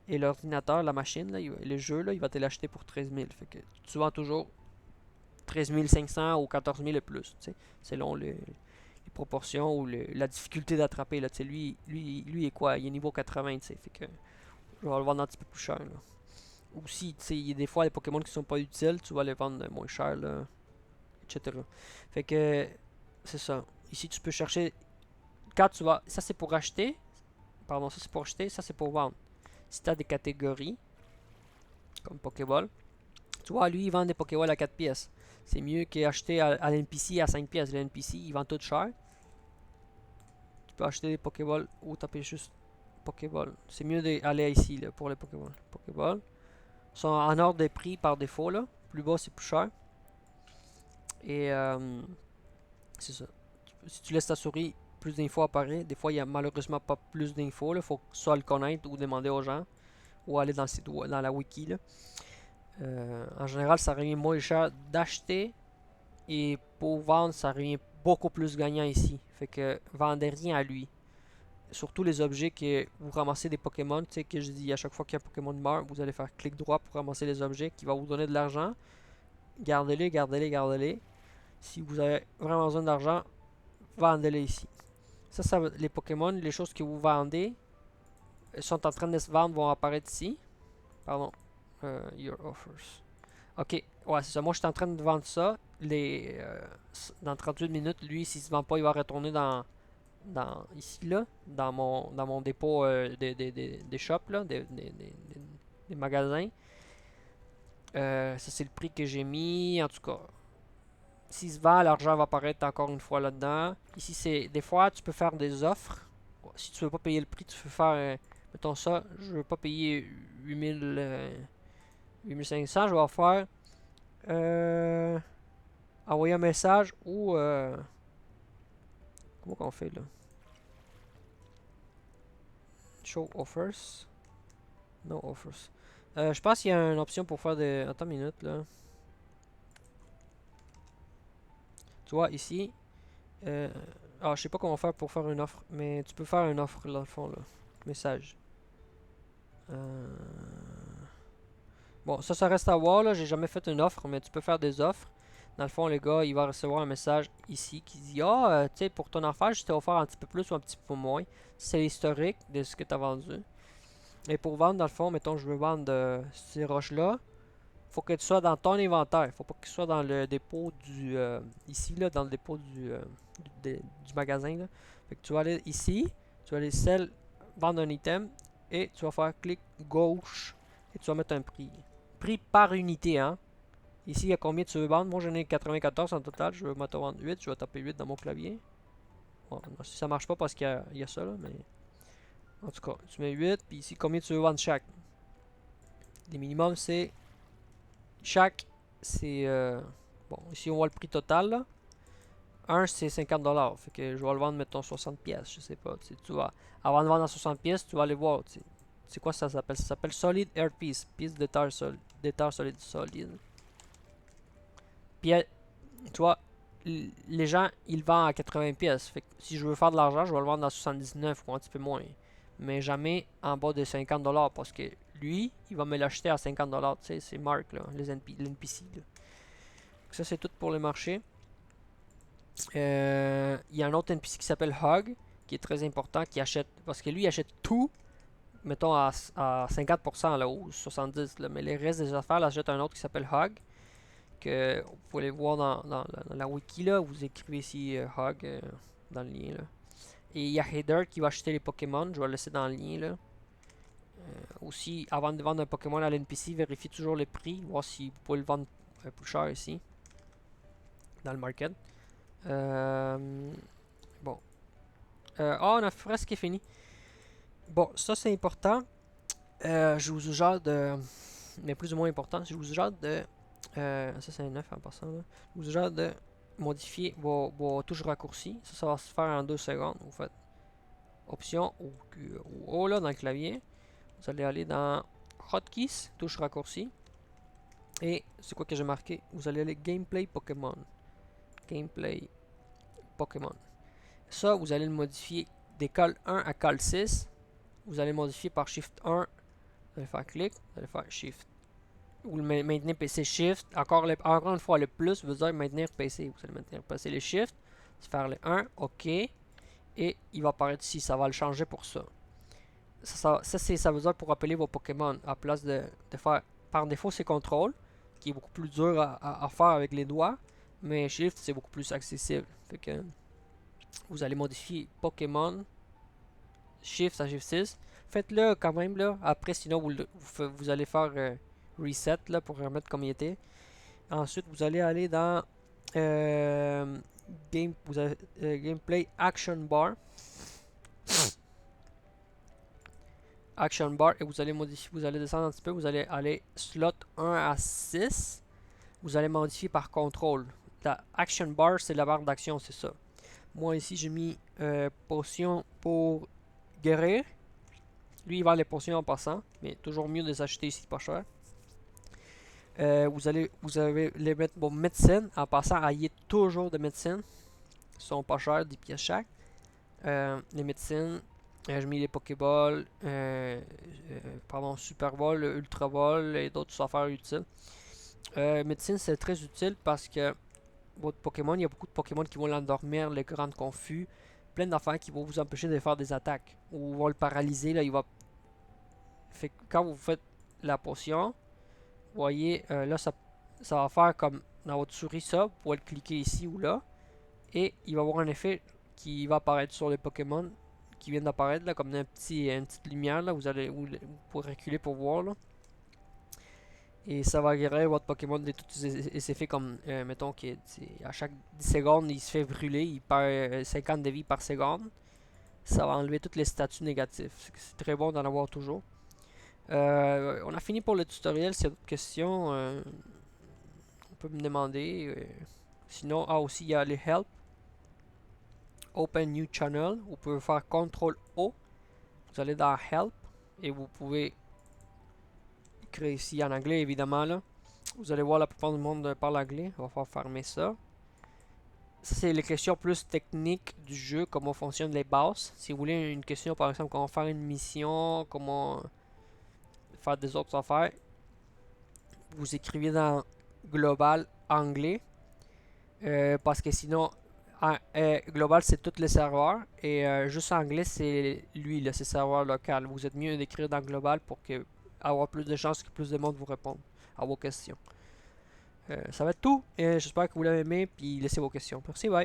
Et l'ordinateur, la machine, là, le jeu, là, il va te l'acheter pour 13 000. Fait que tu vends toujours 13 500 ou 14 000 et plus, selon les proportions ou la difficulté d'attraper. Lui est quoi? Il est niveau 80, fait que je vais le vendre un petit peu plus cher. Là. Ou si, il y a des fois des Pokémon qui sont pas utiles, tu vas les vendre moins cher, là, etc. Fait que, c'est ça. Ici, tu peux chercher, quand tu vas, ça c'est pour acheter, pardon, ça c'est pour acheter, ça c'est pour vendre. Si tu as des catégories, comme Pokéball, tu vois, lui, il vend des Pokéballs à 4 pièces. C'est mieux qu'acheter à l'NPC à 5 pièces. L'NPC, il vend tout cher. Tu peux acheter des Pokéballs ou taper juste Pokéball. C'est mieux d'aller ici là, pour les Pokéballs. Pokéballs sont en ordre de prix par défaut. Là. Plus bas, c'est plus cher. Et c'est ça. Si tu laisses ta souris, plus d'infos apparaît. Des fois, il n'y a malheureusement pas plus d'infos. Il faut soit le connaître ou demander aux gens. Ou aller dans le site, dans la wiki. Là. En général, ça revient moins cher d'acheter. Et pour vendre, ça revient beaucoup plus gagnant ici. Fait que vendez rien à lui. Surtout les objets que vous ramassez des Pokémon. Tu sais que je dis à chaque fois qu'un Pokémon meurt, vous allez faire clic droit pour ramasser les objets qui va vous donner de l'argent. Gardez-les, gardez-les, gardez-les. Si vous avez vraiment besoin d'argent, vendez-les ici. Ça, les Pokémon, les choses que vous vendez sont en train de se vendre, vont apparaître ici. Pardon. Your offers. Ok, ouais, c'est ça. Moi, je suis en train de vendre ça. Dans 38 minutes, lui, s'il se vend pas, il va retourner ici, là, dans mon dépôt des shops, là, des magasins. Ça, c'est le prix que j'ai mis. En tout cas, s'il se vend, l'argent va apparaître encore une fois là-dedans. Ici, c'est des fois, tu peux faire des offres. Si tu veux pas payer le prix, tu peux faire, mettons ça, je veux pas payer 8500, je vais faire envoyer un message ou comment qu'on fait là? Show offers. No offers. Je pense qu'il y a une option pour faire des... Attends une minute là. Tu vois ici. Je sais pas comment faire pour faire une offre, mais tu peux faire une offre dans le fond là. Message. Bon, ça reste à voir là. J'ai jamais fait une offre, mais tu peux faire des offres. Dans le fond, le gars, il va recevoir un message ici qui dit ah, tu sais, pour ton affaire, je t'ai offert un petit peu plus ou un petit peu moins. C'est l'historique de ce que tu as vendu. Et pour vendre, dans le fond, mettons, je veux vendre ces roches-là. Faut que tu sois dans ton inventaire. Faut pas que tu sois dans le dépôt du. Ici, là, dans le dépôt du magasin. Là. Fait que tu vas aller ici. Tu vas aller sell, vendre un item. Et tu vas faire clic gauche. Et tu vas mettre un prix. Prix par unité, hein. Ici, il y a combien tu veux vendre? Moi, j'en ai 94 en total. Je veux m'en vendre 8. Je vais taper 8 dans mon clavier. Bon, si ça marche pas parce qu'il y a ça, là. Mais en tout cas, tu mets 8. Puis ici, combien tu veux vendre chaque? Les minimums, c'est. Chaque, c'est. Bon, ici, on voit le prix total, là. Un, c'est 50$. Fait que je vais le vendre, mettons, 60 pièces. Je sais pas. Tu vas, avant de vendre à 60 pièces, tu vas aller voir. C'est quoi ça s'appelle? Ça s'appelle Solid Air Piece. Piece de terre solide. Puis, tu vois, les gens, ils vendent à 80 pièces. Fait que si je veux faire de l'argent, je vais le vendre à 79 ou un petit peu moins. Mais jamais en bas de 50$ parce que lui, il va me l'acheter à 50$. Tu sais, c'est Mark, là, l'NPC. Ça, c'est tout pour le marché. Il y a un autre NPC qui s'appelle Hog, qui est très important, qui achète, parce que lui, il achète tout, mettons à 50% là, ou 70%, là, mais les restes des affaires, il achète un autre qui s'appelle Hog, que vous pouvez voir dans la wiki, là, vous écrivez ici Hog dans le lien. Là. Et il y a Header qui va acheter les Pokémon, je vais le laisser dans le lien. Là. Aussi, avant de vendre un Pokémon à l'NPC, vérifiez toujours les prix, voir si vous pouvez le vendre plus cher ici, dans le market. Bon. On a presque fini. Bon, ça c'est important. Je vous suggère de. Mais plus ou moins important, je vous suggère de. Ça c'est un 9 en passant. Là. Je vous suggère de modifier vos touches raccourcis. Ça va se faire en 2 secondes. Vous faites option ou O là dans le clavier. Vous allez aller dans Hotkeys, touche raccourcis. Et c'est quoi que j'ai marqué? Vous allez aller Gameplay Pokémon. Gameplay Pokémon. Ça, vous allez le modifier des call 1 à call 6. Vous allez modifier par Shift 1. Vous allez faire clic. Vous allez faire Shift. Vous le maintenez PC Shift. Encore une fois, le plus veut dire maintenir PC. Vous allez maintenir PC le Shift. Faire le 1. OK. Et il va apparaître ici. Ça va le changer pour ça. Ça veut dire pour appeler vos Pokémon. À place de faire par défaut, c'est contrôle. Qui est beaucoup plus dur à faire avec les doigts. Mais Shift, c'est beaucoup plus accessible. Fait que. Vous allez modifier Pokémon Shift à Shift 6. Faites-le quand même là. Après, sinon vous allez faire reset là pour remettre comme il était. Ensuite, vous allez aller dans Gameplay Action Bar. Action Bar et vous allez modifier, vous allez descendre un petit peu. Vous allez aller slot 1 à 6. Vous allez modifier par contrôle. La Action Bar, c'est la barre d'action, c'est ça. Moi ici j'ai mis potion pour guérir. Lui il vend les potions en passant, mais toujours mieux de les acheter ici pas cher. Vous allez les mettre bon médecine en passant à y toujours de médecine. Ils sont pas chers, 10 pièces chaque. Les médecines, j'ai mis les Pokéballs, pardon, Super Ball, Ultra Ball et d'autres affaires utiles. Médecine c'est très utile parce que votre Pokémon, il y a beaucoup de Pokémon qui vont l'endormir, le rendre confus, plein d'affaires qui vont vous empêcher de faire des attaques ou vont le paralyser. Là, il va. Fait que quand vous faites la potion, vous voyez, là, ça va faire comme dans votre souris, ça. Vous pouvez le cliquer ici ou là, et il va avoir un effet qui va apparaître sur les Pokémon qui viennent d'apparaître, là, comme une petite lumière. Là, vous pouvez reculer pour voir. Là. Et ça va guérir votre Pokémon de tous ses effets comme, mettons qu'à chaque 10 secondes, il se fait brûler, il perd 50 de vie par seconde. Ça va enlever tous les statuts négatifs. C'est très bon d'en avoir toujours. On a fini pour le tutoriel. S'il y a d'autres questions, on peut me demander. Sinon, aussi, il y a les help. Open New Channel. Vous pouvez faire CTRL O. Vous allez dans Help et vous pouvez créer ici en anglais évidemment là. Vous allez voir la plupart du monde parle anglais. On va faire fermer ça. Ça c'est les questions plus techniques du jeu, comment fonctionnent les bases. Si vous voulez une question par exemple comment faire une mission, comment faire des autres affaires, vous écrivez dans global anglais Parce que sinon, global, c'est tous les serveurs. Et juste anglais, c'est lui, là, c'est serveur local. Vous êtes mieux d'écrire dans global pour avoir plus de chances que plus de monde vous réponde à vos questions. Ça va être tout. J'espère que vous l'avez aimé. Puis laissez vos questions. Merci, bye.